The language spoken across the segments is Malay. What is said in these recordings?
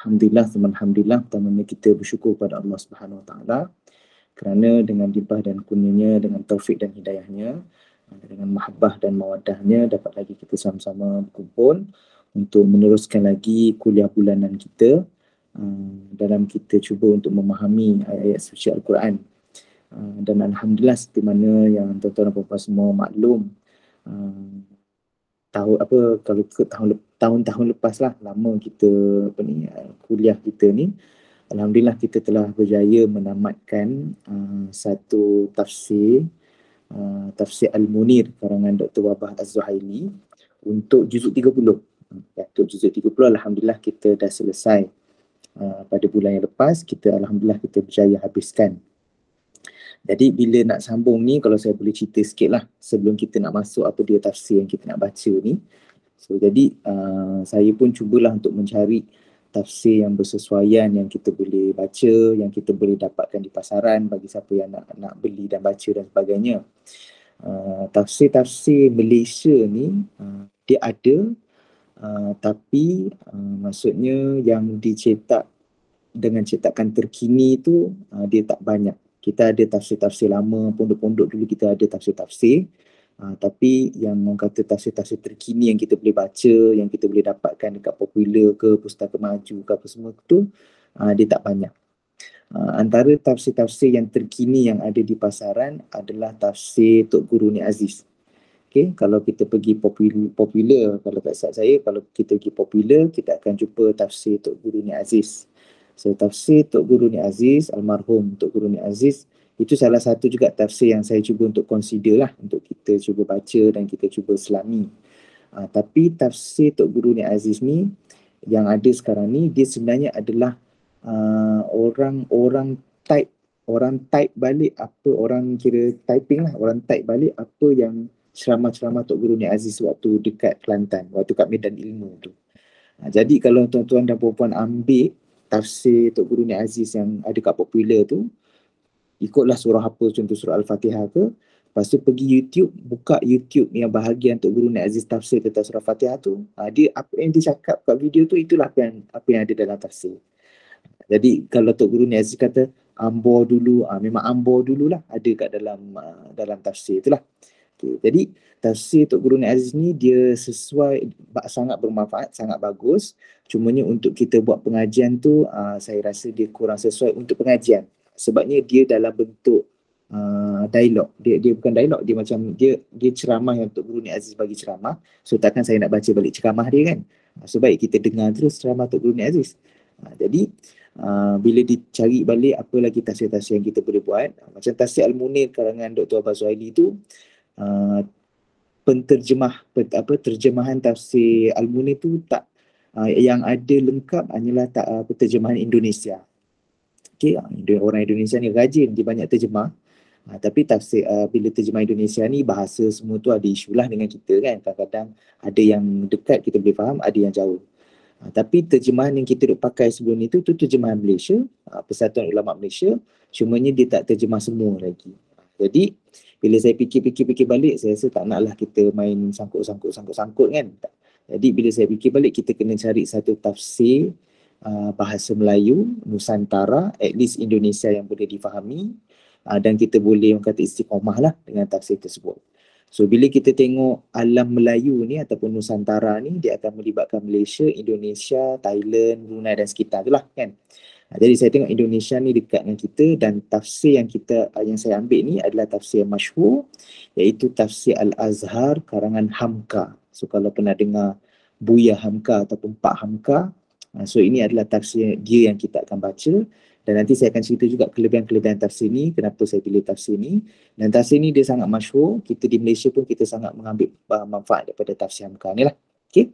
Alhamdulillah, alhamdulillah. Pertamanya kita bersyukur pada Allah Subhanahu Wa Taala kerana dengan limpah dan kurnianya, dengan taufik dan hidayahnya, dengan mahabbah dan mawaddahnya, dapat lagi kita sama-sama berkumpul untuk meneruskan lagi kuliah bulanan kita dalam kita cuba untuk memahami ayat-ayat suci Al-Quran. Dan Alhamdulillah, seperti mana yang tuan-tuan dan puan-puan semua maklum, kalau ke tahun-tahun lepas lah, lama kita kuliah kita ni, Alhamdulillah kita telah berjaya menamatkan satu tafsir Al-Munir karangan Dr. Wabah Az-Zuhaili untuk juzuk 30. Untuk juzuk 30 Alhamdulillah kita dah selesai pada bulan yang lepas. Alhamdulillah kita berjaya habiskan. Jadi bila nak sambung ni, kalau saya boleh cerita sikit lah sebelum kita nak masuk apa dia tafsir yang kita nak baca ni. So jadi saya pun cubalah untuk mencari tafsir yang bersesuaian, yang kita boleh baca, yang kita boleh dapatkan di pasaran bagi siapa yang nak beli dan baca dan sebagainya. Tafsir-tafsir Malaysia ni dia ada, tapi maksudnya yang dicetak dengan cetakan terkini tu dia tak banyak. Kita ada tafsir-tafsir lama, pondok-pondok dulu kita ada tafsir-tafsir, tapi yang orang kata tafsir-tafsir terkini yang kita boleh baca, yang kita boleh dapatkan dekat Popular ke Pustaka Maju ke apa semua tu, dia tak banyak. Antara tafsir-tafsir yang terkini yang ada di pasaran adalah tafsir Tok Guru Ni Aziz. Okay, kalau kita pergi popular, kalau tak silap saya, kalau kita pergi Popular, kita akan jumpa tafsir Tok Guru Ni Aziz. So tafsir Tok Guru Ni Aziz, almarhum Tok Guru Ni Aziz, itu salah satu juga tafsir yang saya cuba untuk consider lah, untuk kita cuba baca dan kita cuba selami. Tapi tafsir Tok Guru Ni Aziz ni yang ada sekarang ni, dia sebenarnya adalah orang type balik apa, orang kira typing lah, orang type balik apa yang ceramah-ceramah Tok Guru Ni Aziz waktu dekat Kelantan, waktu kat Medan Ilmu tu. Jadi kalau tuan-tuan dan puan-puan ambil tafsir Tok Guru Ni Aziz yang ada kat Popular tu, ikutlah surah apa, contoh surah Al-Fatihah ke, lepas tu pergi YouTube, buka YouTube yang bahagian Tok Guru Ni Aziz tafsir tentang surah Fatihah tu, dia apa yang dia cakap kat video tu, itulah apa yang ada dalam tafsir. Jadi kalau Tok Guru Ni Aziz kata ambor dulu, memang ambor dululah ada kat dalam tafsir itulah. Okay, jadi tafsir Tok Guru Ni Aziz ni dia sesuai, sangat bermanfaat, sangat bagus. Cumanya untuk kita buat pengajian tu, saya rasa dia kurang sesuai untuk pengajian. Sebabnya dia dalam bentuk dialog. Dia bukan dialog, dia macam dia ceramah yang Tok Guru Ni Aziz bagi ceramah. So takkan saya nak baca balik ceramah dia kan. So baik kita dengar terus ceramah Tok Guru Ni Aziz. Jadi bila dicari balik apa lagi tafsir-tafsir yang kita boleh buat, macam tafsir Al-Munir karangan Dr. Wabah Az-Zuhaili tu, terjemahan tafsir Al-Munir tu tak, yang ada lengkap hanyalah terjemahan Indonesia. Okay, orang Indonesia ni rajin, dia banyak terjemah. Tapi tafsir bila terjemah Indonesia ni, bahasa semua tu ada isu lah dengan kita kan. Kadang-kadang ada yang dekat kita boleh faham, ada yang jauh. Tapi terjemahan yang kita duk pakai sebelum itu tu terjemahan Malaysia, Persatuan Ulama Malaysia, cumanya dia tak terjemah semua lagi. Jadi bila saya fikir balik, saya rasa tak naklah kita main sangkut kan. Jadi bila saya fikir balik, kita kena cari satu tafsir bahasa Melayu Nusantara, at least Indonesia yang boleh difahami, dan kita boleh orang kata istiqamah lah dengan tafsir tersebut. So bila kita tengok alam Melayu ni ataupun Nusantara ni, dia akan melibatkan Malaysia, Indonesia, Thailand, Brunei dan sekitar tu lah kan. Jadi saya tengok Indonesia ni dekat dengan kita, dan tafsir yang saya ambil ni adalah tafsir yang masyhur, iaitu tafsir Al-Azhar karangan Hamka. So kalau pernah dengar Buya Hamka ataupun Pak Hamka, so ini adalah tafsir dia yang kita akan baca. Dan nanti saya akan cerita juga kelebihan-kelebihan tafsir ni, kenapa saya pilih tafsir ni. Dan tafsir ni dia sangat masyhur, kita di Malaysia pun kita sangat mengambil manfaat daripada tafsir Hamka ni lah. Okay,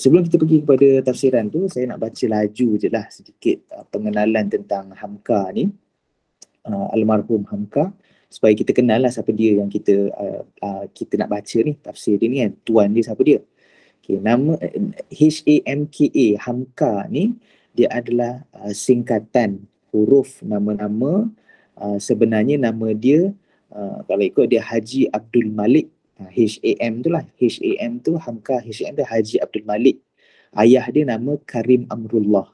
sebelum kita pergi kepada tafsiran tu, saya nak baca laju je lah sedikit pengenalan tentang Hamka ni, almarhum Hamka, supaya kita kenal lah siapa dia yang kita nak baca ni, tafsir dia ni kan, tuan dia siapa dia. Okay, nama HAMKA, Hamka ni dia adalah singkatan huruf nama-nama. Sebenarnya nama dia, kalau ikut dia Haji Abdul Malik. HAM tu lah, HAM tu Hamka, HAM tu Haji Abdul Malik. Ayah dia nama Karim Amrullah.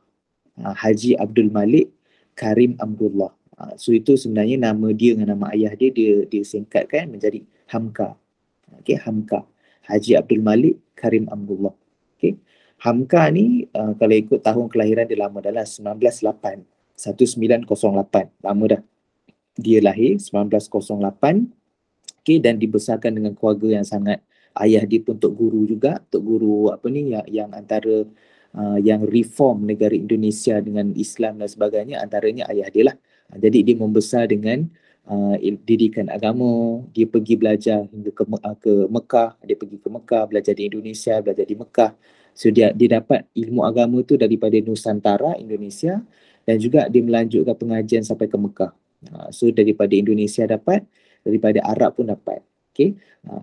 Haji Abdul Malik Karim Amrullah. So itu sebenarnya nama dia dengan nama ayah dia singkatkan menjadi Hamka. Okey, Hamka. Haji Abdul Malik Karim Amrullah. Okey. Hamka ni kalau ikut tahun kelahiran dia lama dah lah, 1908. 1908. Lama dah. Dia lahir 1908. Okey, dan dibesarkan dengan keluarga yang sangat, ayah dia pun tok guru juga, tok guru apa ni yang antara yang reform negara Indonesia dengan Islam dan sebagainya, antaranya ayah dia lah. Jadi dia membesar dengan didikan agama. Dia pergi belajar hingga ke Mekah. Dia pergi ke Mekah, belajar di Indonesia, belajar di Mekah. So dia dapat ilmu agama tu daripada Nusantara, Indonesia, dan juga dia melanjutkan pengajian sampai ke Mekah. So daripada Indonesia dapat, daripada Arab pun dapat. Okay.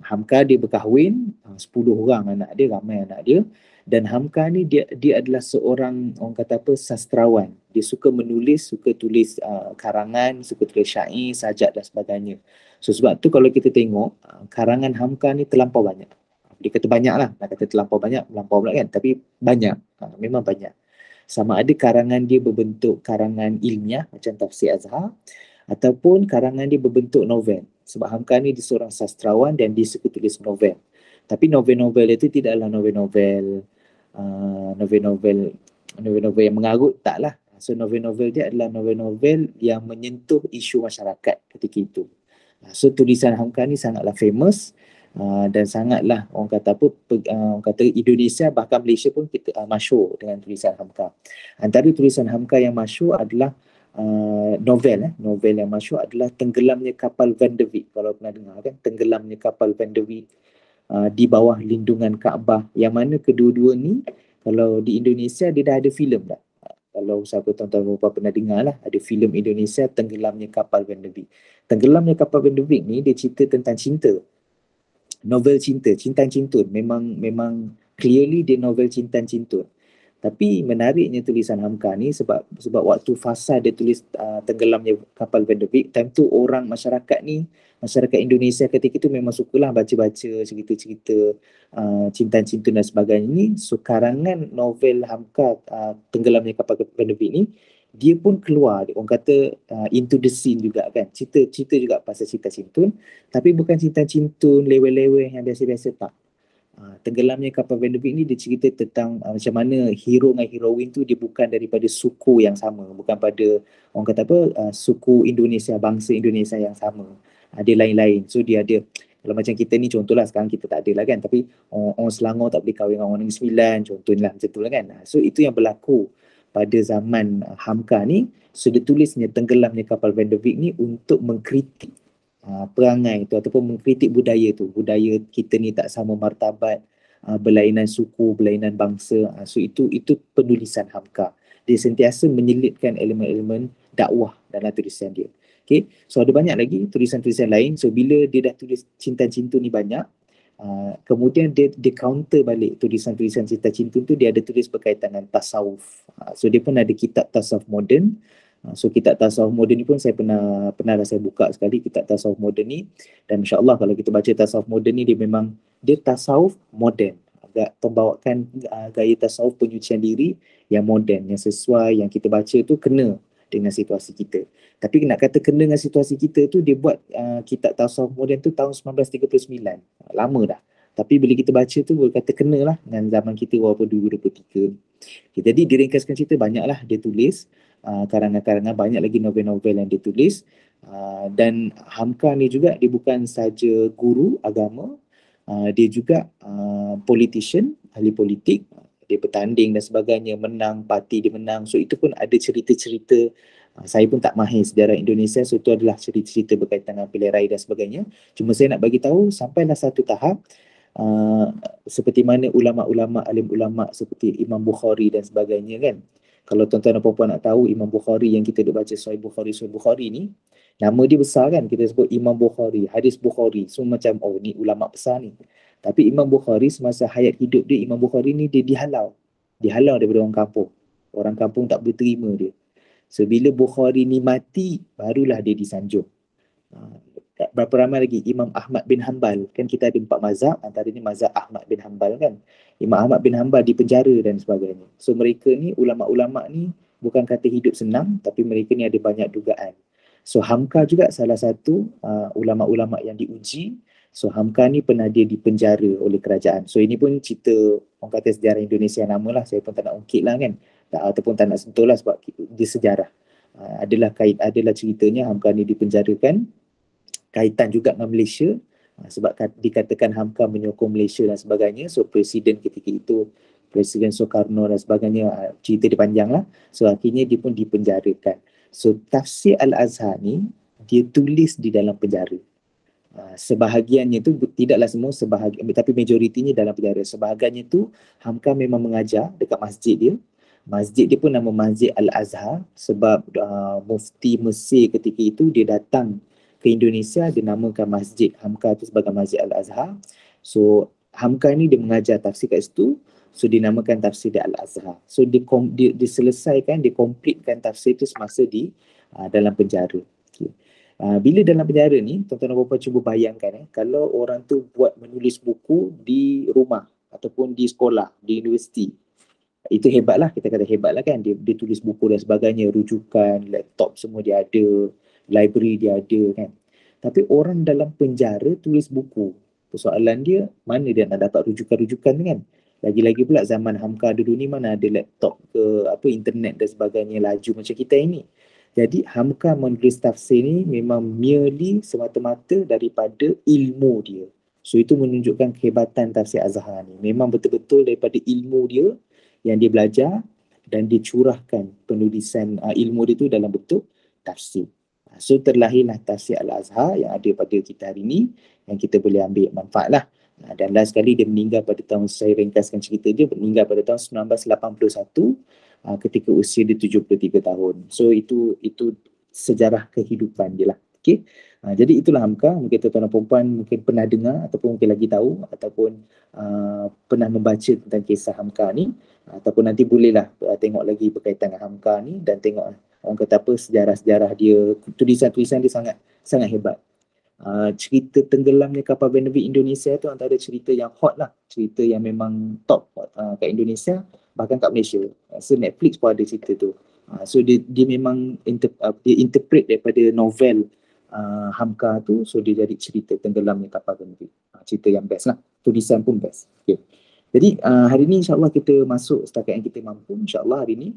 Hamka dia berkahwin, 10 orang anak dia, ramai anak dia. Dan Hamka ni dia adalah seorang, orang kata apa, sastrawan. Dia suka menulis, suka tulis karangan, suka tulis syair, sajak dan sebagainya. So sebab tu kalau kita tengok karangan Hamka ni terlampau banyak. Dia kata banyak lah, nak kata terlampau banyak, melampau pula kan, tapi banyak, memang banyak. Sama ada karangan dia berbentuk karangan ilmiah macam tafsir Azhar, ataupun karangan dia berbentuk novel. Sebab Hamka ni dia seorang sastrawan dan dia suka tulis novel. Tapi novel-novel itu tidaklah novel-novel yang mengarut, taklah. So novel-novel dia adalah novel-novel yang menyentuh isu masyarakat ketika itu. So tulisan Hamka ni sangatlah famous dan sangatlah orang kata apa, orang kata Indonesia bahkan Malaysia pun kita masyhur dengan tulisan Hamka. Antara tulisan Hamka yang masyhur adalah novel yang masyhur adalah Tenggelamnya Kapal Van der Wijk. Kalau pernah dengar kan, Tenggelamnya Kapal Van der Wijk, Di Bawah Lindungan Kaabah, yang mana kedua-dua ni kalau di Indonesia dia dah ada filem dah. Kalau siapa tuan-tuan puan pernah dengar lah, ada filem Indonesia Tenggelamnya Kapal Van der Wijk. Tenggelamnya Kapal Van der Wijk ni dia cerita tentang cinta. Novel cinta, Cintan Cintun. Memang clearly dia novel Cintan Cintun. Tapi menariknya tulisan Hamka ni sebab waktu fasa dia tulis Tenggelamnya Kapal Van der Wijk, time tu orang masyarakat Indonesia ketika itu memang sukalah baca-baca cerita-cerita Cintan Cintun dan sebagainya ni. So karangan novel Hamka Tenggelamnya Kapal Van der Wijk ni, dia pun keluar, orang kata into the scene juga kan. Cerita juga pasal cinta cintun, tapi bukan cinta cintun lewe-lewe yang biasa-biasa, tak. Tenggelamnya Kapal Van der Wijk ni dia cerita tentang macam mana hero dengan heroin tu dia bukan daripada suku yang sama, bukan pada orang kata apa suku Indonesia, bangsa Indonesia yang sama. Dia lain-lain. So dia ada, kalau macam kita ni contohlah, sekarang kita tak ada lah kan, tapi orang Selangor tak boleh kahwin dengan orang Negeri Sembilan, contohnya macam tu lah kan. So itu yang berlaku pada zaman Hamka ni. So dia tulisnya Tenggelamnya Kapal Van der Wijk ni untuk mengkritik perangai tu ataupun mengkritik budaya tu. Budaya kita ni tak sama martabat, berlainan suku, berlainan bangsa. So itu penulisan Hamka. Dia sentiasa menyelitkan elemen-elemen dakwah dalam tulisan dia. Okay, so ada banyak lagi tulisan-tulisan lain. So bila dia dah tulis Cinta Cintun ni banyak, kemudian dia counter balik tulisan-tulisan Cinta Cintun tu, dia ada tulis berkaitan dengan tasawuf. So dia pun ada kitab tasawuf moden. So kitab tasawuf moden ni pun saya pernah saya buka sekali kitab tasawuf moden ni, dan insya-Allah kalau kita baca tasawuf moden ni, dia tasawuf moden, agak pembawakan gaya tasawuf penyucian diri yang moden, yang sesuai, yang kita baca tu kena dengan situasi kita. Tapi nak kata kena dengan situasi kita tu, dia buat kitab tasawuf moden tu tahun 1939. Lama dah. Tapi bila kita baca tu boleh kata kena lah dengan zaman kita walaupun 2023. Okay, jadi diringkaskan cerita, banyaklah dia tulis karangan-karangan, banyak lagi novel-novel yang dia tulis. Dan Hamka ni juga dia bukan saja guru agama, dia juga politician, ahli politik. Dia bertanding dan sebagainya, menang, parti dia menang. So itu pun ada cerita-cerita. Saya pun tak mahir sejarah Indonesia, so itu adalah cerita-cerita berkaitan dengan pilihan raya dan sebagainya. Cuma saya nak bagi tahu sampailah satu tahap seperti mana ulama-ulama, alim ulama seperti Imam Bukhari dan sebagainya kan. Kalau tuan-tuan dan puan-puan nak tahu, Imam Bukhari yang kita duk baca Sahih Bukhari ni, nama dia besar kan, kita sebut Imam Bukhari, hadis Bukhari, so macam oh ni ulama besar ni. Tapi Imam Bukhari semasa hayat hidup dia, Imam Bukhari ni dia dihalau daripada orang kampung. Orang kampung tak boleh terima dia. So bila Bukhari ni mati, barulah dia disanjung. Berapa ramai lagi Imam Ahmad bin Hanbal, kan kita ada 4 mazhab, antaranya mazhab Ahmad bin Hanbal kan. Imam Ahmad bin Hanbal dipenjara dan sebagainya. So mereka ni ulama-ulama ni bukan kata hidup senang, tapi mereka ni ada banyak dugaan. So Hamka juga salah satu ulama-ulama yang diuji. So Hamka ni pernah dia dipenjara oleh kerajaan. So ini pun cerita orang kata sejarah Indonesia yang lama lah. Saya pun tak nak ungkit lah kan, ataupun tak nak sentuh lah sebab dia sejarah. Adalah ceritanya Hamka ni dipenjarakan, kaitan juga dengan Malaysia, sebab dikatakan Hamka menyokong Malaysia dan sebagainya. So presiden ketika itu, Presiden Soekarno dan sebagainya, cerita dia panjang lah. So akhirnya dia pun dipenjarakan. So tafsir Al-Azhar ni dia tulis di dalam penjara. Sebahagiannya tu, tidaklah semua, sebahagian, tapi majoritinya dalam penjara. Sebahagiannya tu Hamka memang mengajar dekat masjid dia. Masjid dia pun nama Masjid Al-Azhar sebab mufti Mesir ketika itu dia datang ke Indonesia, dia namakan masjid Hamka tu sebagai Masjid Al-Azhar. So Hamka ni dia mengajar tafsir kat situ, so dinamakan tafsir dia Al-Azhar. So dia selesaikan, dia completekan tafsir tu semasa di dalam penjara. Okay. Bila dalam penjara ni, tuan-tuan dan puan-puan cuba bayangkan kalau orang tu buat menulis buku di rumah ataupun di sekolah, di universiti. Itu hebatlah, kita kata hebatlah kan. Dia tulis buku dan sebagainya, rujukan, laptop semua dia ada, library dia ada kan. Tapi orang dalam penjara tulis buku. Persoalan dia, mana dia nak dapat rujukan-rujukan kan. Lagi-lagi pula zaman Hamka dulu ni mana ada laptop ke internet dan sebagainya laju macam kita ini. Jadi Hamka menulis tafsir ni memang merely semata-mata daripada ilmu dia. So itu menunjukkan kehebatan tafsir Azhar ni. Memang betul-betul daripada ilmu dia yang dia belajar dan dicurahkan penulisan ilmu dia tu dalam bentuk tafsir. So terlahirlah tafsir Al-Azhar yang ada pada kita hari ni, yang kita boleh ambil manfaat lah. Dan last sekali dia meninggal pada tahun, saya ringkaskan cerita dia, meninggal pada tahun 1981 ketika usia dia 73 tahun. So itu sejarah kehidupan dia lah. Okay? Jadi itulah Hamka. Mungkin tuan-tuan dan perempuan mungkin pernah dengar ataupun mungkin lagi tahu ataupun pernah membaca tentang kisah Hamka ni, ataupun nanti bolehlah tengok lagi berkaitan dengan Hamka ni dan tengok orang kata apa, sejarah-sejarah dia, tulisan-tulisan dia sangat hebat. Cerita tenggelamnya kapal Benevik Indonesia tu antara cerita yang hot lah, cerita yang memang top kat Indonesia, bahkan kat Malaysia. So Netflix pun ada cerita tu. So dia memang dia interpret daripada novel Hamka tu, so dia jadi cerita tenggelamnya kapal Benevik. Cerita yang best lah, tulisan pun best. Okay. Jadi hari ni insyaAllah kita masuk setakat yang kita mampu. InsyaAllah hari ni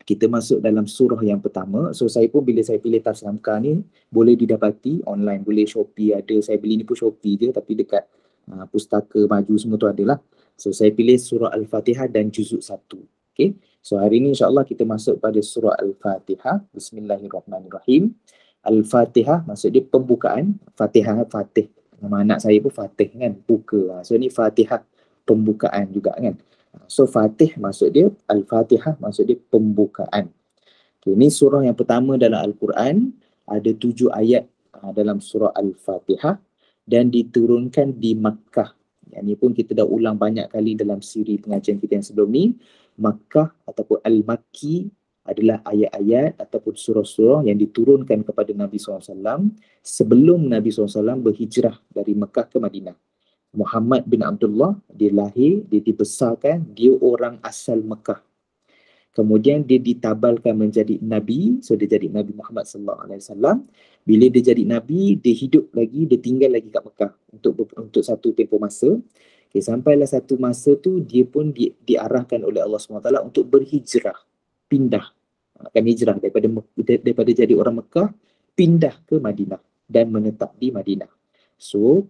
kita masuk dalam surah yang pertama. So saya pun bila saya pilih tafsir Hamka ni boleh didapati online, boleh Shopee ada. Saya beli ni pun Shopee je, tapi dekat pustaka maju semua tu ada lah. So saya pilih surah Al-Fatihah dan juzuk 1. Okay. So hari ni insyaAllah kita masuk pada surah Al-Fatihah. Bismillahirrahmanirrahim. Al-Fatihah maksud dia pembukaan. Fatihah, Fatih. Nama anak saya pun Fatih kan, buka. So ni Fatihah, pembukaan juga kan. So Fatih maksud dia, Al-Fatihah maksud dia pembukaan. Okay, ini surah yang pertama dalam Al-Quran. Ada 7 ayat dalam surah Al-Fatihah dan diturunkan di Makkah. Yang ni pun kita dah ulang banyak kali dalam siri pengajian kita yang sebelum ni. Makkah ataupun Al-Makki adalah ayat-ayat ataupun surah-surah yang diturunkan kepada Nabi SAW sebelum Nabi SAW berhijrah dari Mekah ke Madinah. Muhammad bin Abdullah, dia lahir, dia dibesarkan, dia orang asal Mekah. Kemudian dia ditabalkan menjadi Nabi, so dia jadi Nabi Muhammad SAW. Bila dia jadi Nabi, dia hidup lagi, dia tinggal lagi kat Mekah untuk satu tempoh masa. Okay, sampailah satu masa tu, dia pun diarahkan oleh Allah SWT untuk berhijrah, pindah. Akan hijrah daripada jadi orang Mekah, pindah ke Madinah dan menetap di Madinah. So,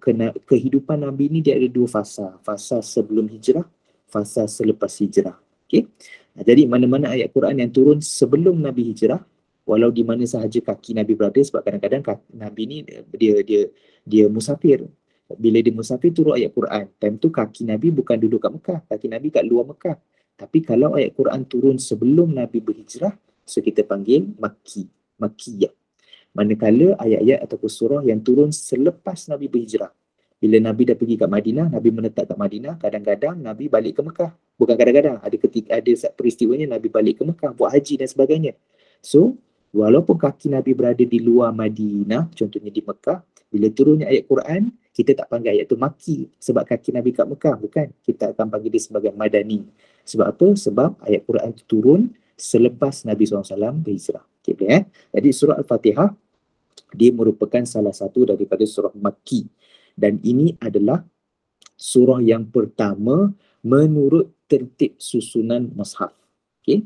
kehidupan Nabi ni dia ada 2 fasa. Fasa sebelum hijrah, fasa selepas hijrah. Okay? Jadi mana-mana ayat Quran yang turun sebelum Nabi hijrah, walau di mana sahaja kaki Nabi berada, sebab kadang-kadang Nabi ni dia musafir. Bila dia musafir turun ayat Quran, time tu kaki Nabi bukan duduk kat Mekah, kaki Nabi kat luar Mekah. Tapi kalau ayat Quran turun sebelum Nabi berhijrah, so kita panggil Makkiyah. Manakala ayat-ayat ataupun surah yang turun selepas Nabi berhijrah. Bila Nabi dah pergi kat Madinah, Nabi menetap kat Madinah, kadang-kadang Nabi balik ke Mekah. Bukan kadang-kadang, ada peristiwanya Nabi balik ke Mekah, buat haji dan sebagainya. So, walaupun kaki Nabi berada di luar Madinah, contohnya di Mekah, bila turunnya ayat Quran, kita tak panggil ayat tu Makki sebab kaki Nabi kat Mekah, bukan. Kita akan panggil dia sebagai Madani. Sebab apa? Sebab ayat Quran itu turun selepas Nabi SAW berhijrah. Okay, boleh, eh? Jadi surah Al-Fatihah dia merupakan salah satu daripada surah Makki, dan ini adalah surah yang pertama menurut tertib susunan mushaf. Okay?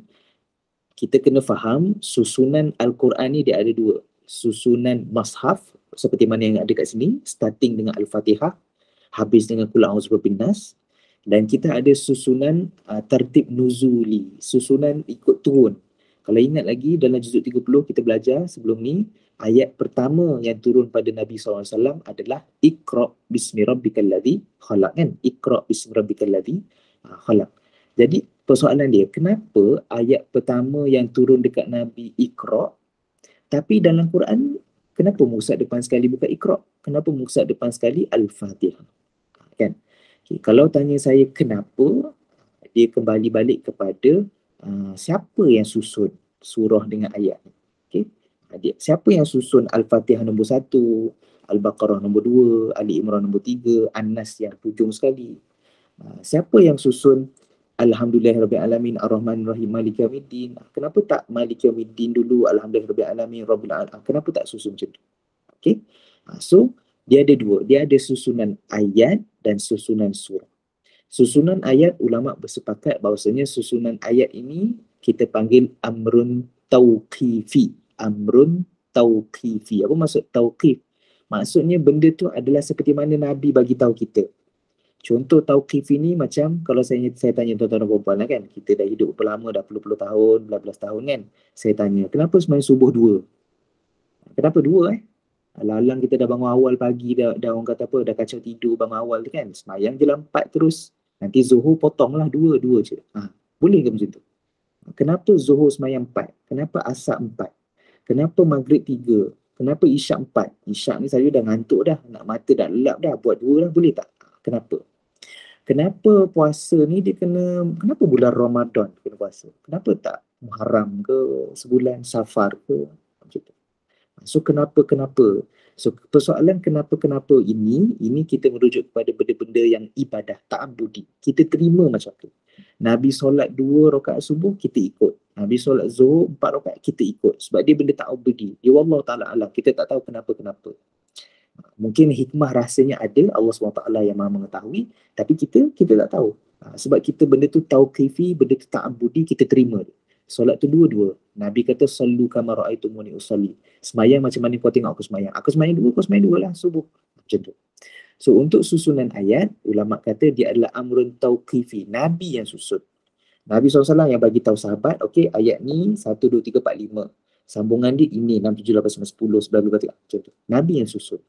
Kita kena faham susunan Al-Quran ni dia ada dua. Susunan mushaf seperti mana yang ada kat sini, starting dengan Al-Fatihah, habis dengan Qul a'udzu birabbin nas, dan kita ada susunan tertib nuzuli, susunan ikut turun. Kalau ingat lagi dalam juzuk 30 kita belajar sebelum ni, ayat pertama yang turun pada Nabi SAW adalah Iqra' bismi rabbikal ladzi khalaq, kan? Iqra' bismi rabbikal ladzi khalaq. Jadi persoalan dia, kenapa ayat pertama yang turun dekat Nabi Iqra', tapi dalam Quran kenapa muka depan sekali bukan Iqra'? Kenapa muka depan sekali Al-Fatihah? Kan? Okay, kalau tanya saya kenapa, dia kembali balik kepada siapa yang susun surah dengan ayat. Okay? Siapa yang susun Al-Fatihah nombor 1, Al-Baqarah nombor 2, Ali Imran nombor 3, An-Nas yang hujung sekali. Siapa yang susun Alhamdulillahirrabbilalamin, Ar-Rahmanirrahim, Maliki Yawmiddin? Kenapa tak Maliki Yawmiddin dulu, Alhamdulillahirrabbilalamin, Rabbil Alamin? Kenapa tak susun macam tu? Okay? So, dia ada dua. Dia ada susunan ayat dan susunan surah. Susunan ayat, ulama bersepakat bahawasanya susunan ayat ini kita panggil amrun tauqifi. Amrun tauqifi. Apa maksud tauqif? Maksudnya benda tu adalah seperti mana Nabi bagi tahu kita. Contoh tauqif ini macam kalau saya tanya tuan-tuan dan puan-puan lah kan, kita dah hidup berapa lama, dah puluh-puluh tahun, belas-belas tahun kan. Saya tanya, kenapa semayang subuh 2? Kenapa 2 Alang-alang kita dah bangun awal pagi, dah orang kata apa, dah kacau tidur bangun awal tu kan. Semayang je lah 4 terus. Nanti Zuhur potonglah 2 je. Boleh ke macam tu? Kenapa Zuhur semayang 4? Kenapa Asar 4? Kenapa Maghrib 3? Kenapa Isyak 4? Isyak ni saya dah ngantuk dah, nak mata dah lelap dah, buat 2 lah, boleh tak? Kenapa? Kenapa puasa ni dia kenapa bulan Ramadan kena puasa? Kenapa tak Muharram ke, sebulan Safar ke? Macam tu. So kenapa? So persoalan kenapa ini kita merujuk kepada benda-benda yang ibadah, ta'abudi. Kita terima macam tu. Nabi solat 2 rakaat subuh, kita ikut. Nabi solat zuhur 4 rakaat, kita ikut. Sebab dia benda ta'abudi. Dia wallahu ta'ala alam. Kita tak tahu kenapa. Mungkin hikmah rahsianya ada, Allah SWT yang maha mengetahui, tapi kita tak tahu. Sebab kita benda tu tauqifi, benda tu ta'abudi, kita terima dia. Solat tu dua-dua. Nabi kata, sallu kama ra'aitumuni usalli. Semayang macam mana kau tengok aku semayang. Aku semayang 2, kau semayang 2 lah, subuh. Macam tu. So untuk susunan ayat, ulama kata dia adalah amrun tauqifi. Nabi yang susun. Nabi SAW yang bagi tahu sahabat, okey, ayat ni 1, 2, 3, 4, 5. Sambungan dia ini 6, 7, 8, 9, 10, 11, 12, 13. Macam tu. Nabi yang susun.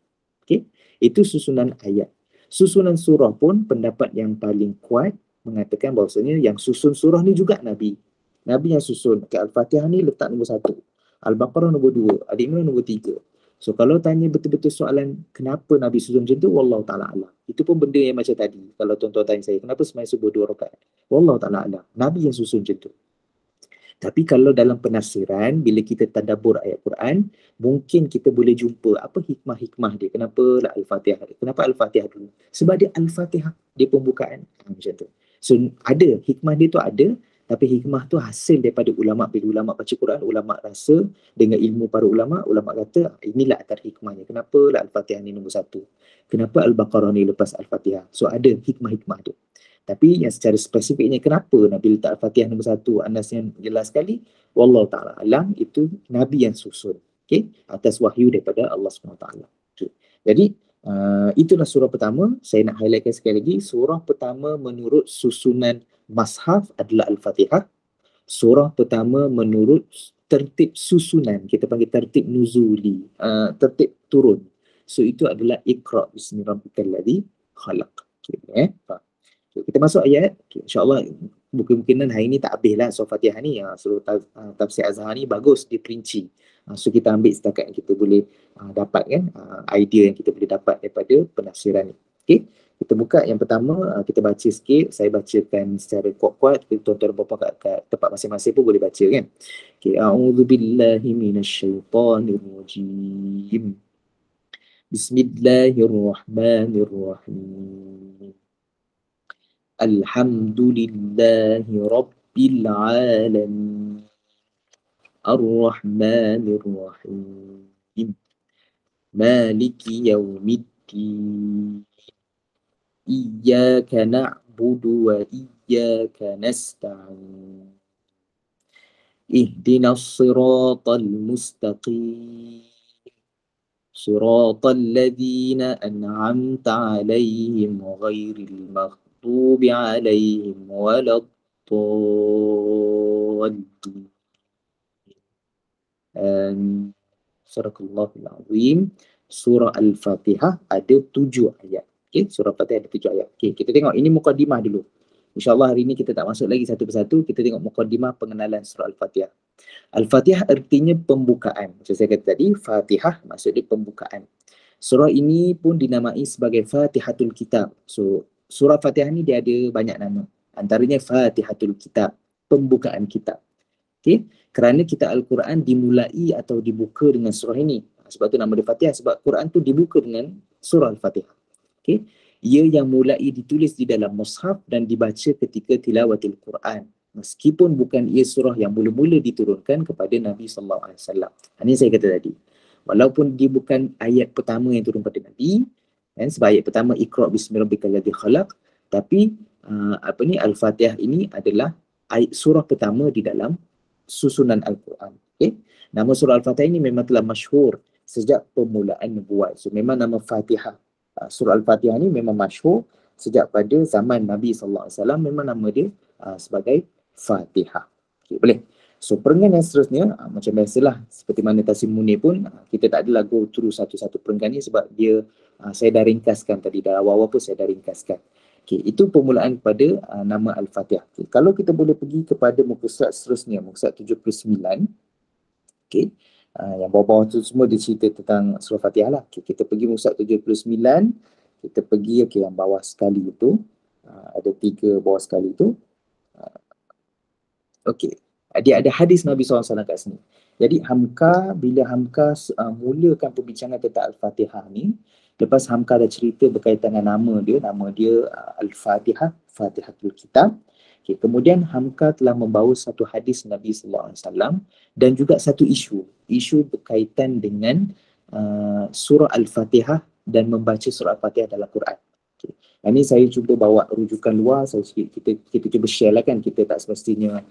Okey, itu susunan ayat. Susunan surah pun pendapat yang paling kuat mengatakan bahawasanya yang susun surah ni juga Nabi. Nabi yang susun. Okay, Al-Fatihah ni letak nombor 1. Al-Baqarah nombor 2. Ali Imran nombor 3. So kalau tanya betul-betul soalan kenapa Nabi susun macam tu, wallahu ta'ala alam. Itu pun benda yang macam tadi. Kalau tuan-tuan tanya saya, kenapa semayang subuh 2 rakaat? Wallahu ta'ala alam. Nabi yang susun macam tu. Tapi kalau dalam penafsiran, bila kita tadabbur ayat Quran, mungkin kita boleh jumpa apa hikmah-hikmah dia. Kenapa lah Al-Fatihah? Kenapa Al-Fatihah dulu? Sebab dia Al-Fatihah, dia pembukaan. Macam tu. So ada, hikmah dia tu ada, tapi hikmah tu hasil daripada ulama'. Bila ulama' baca Quran, ulama' rasa dengan ilmu para ulama', ulama' kata inilah antara hikmahnya. Kenapa lah Al-Fatihah ni nombor 1? Kenapa Al-Baqarah ni lepas Al-Fatihah? So ada hikmah-hikmah tu. Tapi yang secara spesifiknya kenapa Nabi letak Al-Fatihah nombor 1, Anas yang jelas sekali, wallahu ta'ala alam, itu Nabi yang susun, okay? Atas wahyu daripada Allah SWT. Okay. Jadi itulah surah pertama. Saya nak highlightkan sekali lagi, surah pertama menurut susunan mashaf adalah Al-Fatihah. Surah pertama menurut tertib susunan, kita panggil tertib nuzuli, tertib turun. So itu adalah Iqra' bismi rabbikal ladzi khalaq. Okay, So, kita masuk ayat. Okay, InsyaAllah mungkin-mungkinan hari ni tak habis lah surah Fatihah ni. Surah Tafsir Azhar ni bagus, dia perinci. So kita ambil setakat yang kita boleh dapat kan, idea yang kita boleh dapat daripada penafsiran ni. Okay, kita buka yang pertama, kita baca sikit. Saya bacakan secara kuat-kuat, tuan-tuan dan puan-puan kat tempat masing-masing pun boleh baca kan. Okay, a'udzubillahi minasyaitanirrajim. Bismillahirrahmanirrahim. Alhamdulillahi Rabbil Alamin. Ar-Rahmanir Rahim. Maliki Yaumiddin. Iyyaka na'budu wa iyyaka nasta'in. Ihdinas siratal mustaqim. Siratal ladzina an'amta 'alaihim ghairil maghdubi 'alaihim waladdallin. Surahul Azim. Surah Al-Fatihah ada 7 ayat. Okey, surah Al-Fatihah ada 7 ayat. Okey, kita tengok ini mukadimah dulu. InsyaAllah hari ini kita tak masuk lagi satu persatu, kita tengok mukadimah pengenalan surah Al-Fatihah. Al-Fatihah artinya pembukaan. Macam saya kata tadi, Fatihah maksudnya pembukaan. Surah ini pun dinamai sebagai Fatihatul Kitab. So, surah Fatihah ni dia ada banyak nama. Antaranya Fatihatul Kitab, pembukaan kitab. Okey, kerana kita Al-Quran dimulai atau dibuka dengan surah ini. Sebab tu nama dia Fatihah, sebab Quran tu dibuka dengan surah Al-Fatihah. Okey, ia yang mulai ditulis di dalam mushaf dan dibaca ketika tilawatil Quran. Meskipun bukan ia surah yang mula-mula diturunkan kepada Nabi sallallahu alaihi wasallam. Ini saya kata tadi. Walaupun dia bukan ayat pertama yang turun pada Nabi, kan, sebab ayat pertama Iqra bismi rabbikal ladzi khalaq, tapi Al-Fatihah ini adalah ayat surah pertama di dalam susunan Al-Quran. Okay? Nama surah Al-Fatihah ini memang telah masyhur sejak permulaan nubuat. So memang nama Fatihah, surah Al-Fatihah ini memang masyhur sejak pada zaman Nabi sallallahu alaihi wasallam, memang nama dia sebagai Fatihah. Okay, boleh. So perenggan yang seterusnya macam biasalah, seperti mana Tasim Munir pun kita tak adalah go through satu-satu perenggan ni sebab dia saya dah ringkaskan tadi, dah awal-awal pun saya dah ringkaskan. Okay, itu permulaan kepada nama Al-Fatihah. Okay, kalau kita boleh pergi kepada muka surat seterusnya, muka surat 79. Okay, yang bawah-bawah tu semua dia cerita tentang surah Fatihah lah. Okay, kita pergi muka surat 79. Kita pergi yang bawah sekali itu. Ada 3 bawah sekali itu. Okey, dia ada hadis Nabi SAW kat sini. Jadi bila Hamka mulakan perbincangan tentang Al-Fatihah ni, lepas Hamka dah cerita berkaitan dengan nama dia Al-Fatihah, Fatihatul Kitab. Okay, kemudian Hamka telah membawa satu hadis Nabi SAW dan juga satu isu berkaitan dengan surah Al-Fatihah dan membaca surah Al-Fatihah dalam Quran. Okay. Ini saya cuba bawa rujukan luar, kita cuba share lah kan, kita tak semestinya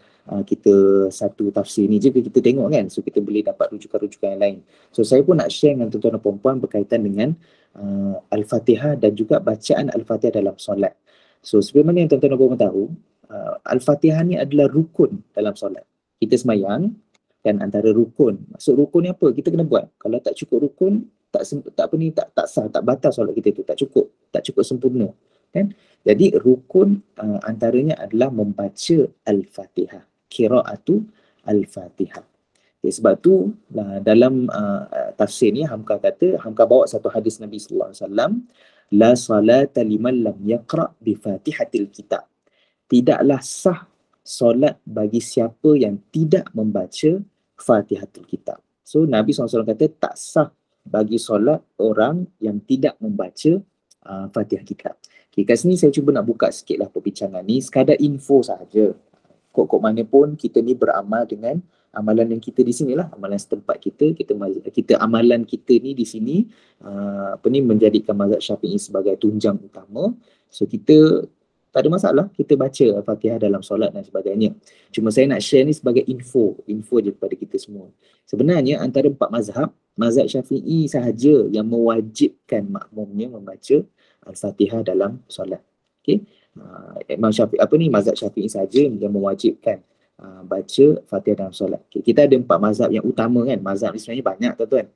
kita satu tafsir ni je kita tengok kan, so kita boleh dapat rujukan-rujukan yang lain. So saya pun nak share dengan tuan-tuan dan perempuan berkaitan dengan Al-Fatihah dan juga bacaan Al-Fatihah dalam solat. So sebagaimana yang tuan-tuan dan perempuan tahu, Al-Fatihah ni adalah rukun dalam solat. Kita semayang kan, antara rukun. Maksud rukun ni apa? Kita kena buat. Kalau tak cukup rukun, tak sah, tak batal solat kita tu, tak cukup sempurna kan. Jadi rukun antaranya adalah membaca Al-Fatihah, qiraatu Al-Fatihah. Okay, sebab tu dalam tafsir ni Hamka bawa satu hadis Nabi sallallahu alaihi wasallam, la salata liman lam yaqra bi Fatihatil Kitab. Tidaklah sah solat bagi siapa yang tidak membaca Fatihatul Kitab. So Nabi SAW kata tak sah bagi solat orang yang tidak membaca Fatihah Kitab. Okay, kat sini saya cuba nak buka sikit lah perbincangan ni, sekadar info sahaja. Kok mana pun kita ni beramal dengan amalan yang kita di sini lah, amalan setempat kita amalan kita ni di sini menjadikan mazhab Syafi'i sebagai tunjang utama. So kita tak ada masalah kita baca Al-Fatihah dalam solat dan sebagainya. Cuma saya nak share ni sebagai info je kepada kita semua. Sebenarnya antara 4 mazhab Syafi'i sahaja yang mewajibkan makmumnya membaca Al-Fatihah dalam solat. Okey. Imam Syafi'i mazhab Syafi'i sahaja yang mewajibkan baca Fatihah dalam solat. Okay, kita ada 4 mazhab yang utama kan. Mazhab ni sebenarnya banyak tuan-tuan.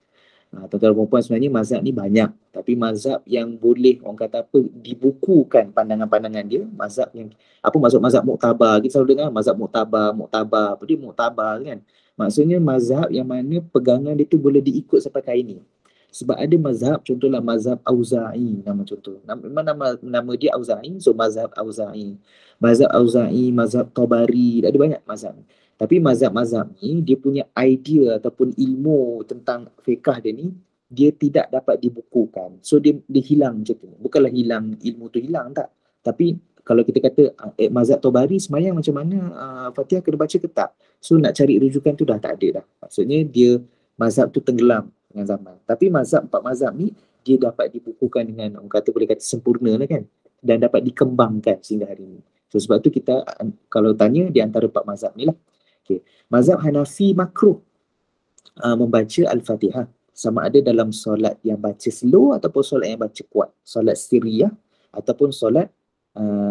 Tuan-tuan dan perempuan, sebenarnya mazhab ni banyak, tapi mazhab yang boleh orang kata dibukukan pandangan-pandangan dia, mazhab yang mazhab muktabar. Kita selalu dengar mazhab muktabar, apa dia muktabar kan. Maksudnya mazhab yang mana pegangan dia tu boleh diikut sampai kali ni. Sebab ada mazhab, contohlah mazhab Auza'i, memang nama dia Auza'i, so mazhab Auza'i. Mazhab Auza'i, mazhab Tabari, ada banyak mazhab. Tapi mazhab-mazhab ni dia punya idea ataupun ilmu tentang fiqh dia ni, dia tidak dapat dibukukan. So dia hilang macam tu. Bukanlah hilang ilmu tu hilang tak. Tapi Kalau kita kata mazhab Tabari sembahyang macam mana, Fatihah kena baca ke tak? So nak cari rujukan tu dah tak ada dah. Maksudnya dia mazhab tu tenggelam dengan zaman. Tapi empat mazhab ni dia dapat dibukukan dengan orang kata boleh kata sempurna lah kan, dan dapat dikembangkan sehingga hari ini. So sebab tu kita kalau tanya di antara empat mazhab ni lah. Okay. Mazhab Hanafi makruh membaca Al-Fatihah, sama ada dalam solat yang baca slow ataupun solat yang baca kuat, solat sirriyah ataupun solat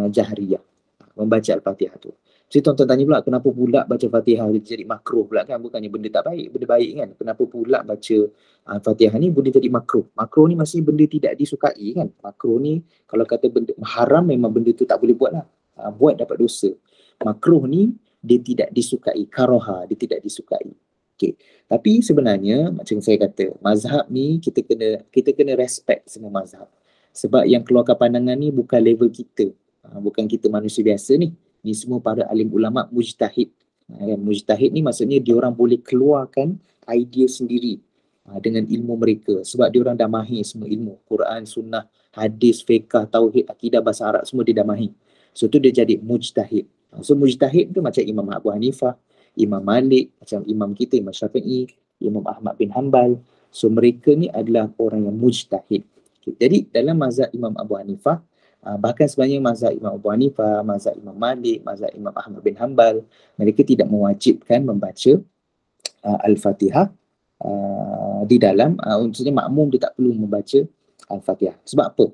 jahriyah, membaca Al-Fatihah tu. Jadi tuan-tuan tanya pula kenapa pula baca Fatihah jadi makruh pula kan, bukannya benda tak baik, benda baik kan, kenapa pula baca Fatihah ni benda jadi makruh? Makruh ni maksudnya benda tidak disukai kan. Makruh ni kalau kata benda haram memang benda tu tak boleh buat lah, buat dapat dosa. Makruh ni dia tidak disukai, karaha, dia tidak disukai. Okay. Tapi sebenarnya macam saya kata, mazhab ni kita kena respect semua mazhab. Sebab yang keluarkan pandangan ni bukan level kita. Bukan kita manusia biasa ni. Ni semua para alim ulama mujtahid. Mujtahid ni maksudnya diorang boleh keluarkan idea sendiri dengan ilmu mereka. Sebab diorang dah mahir semua ilmu. Quran, sunnah, hadis, fiqah, tauhid, akidah, bahasa Arab semua dia dah mahir. So tu dia jadi mujtahid. So mujtahid tu macam Imam Abu Hanifah, Imam Malik, macam imam kita, Imam Syafi'i, Imam Ahmad bin Hanbal. So mereka ni adalah orang yang mujtahid. Okay. Jadi dalam mazhab Imam Abu Hanifah, bahkan sebenarnya mazhab Imam Abu Hanifah, mazhab Imam Malik, mazhab Imam Ahmad bin Hanbal, mereka tidak mewajibkan membaca Al-Fatihah di dalam, maksudnya makmum dia tak perlu membaca Al-Fatihah. Sebab apa?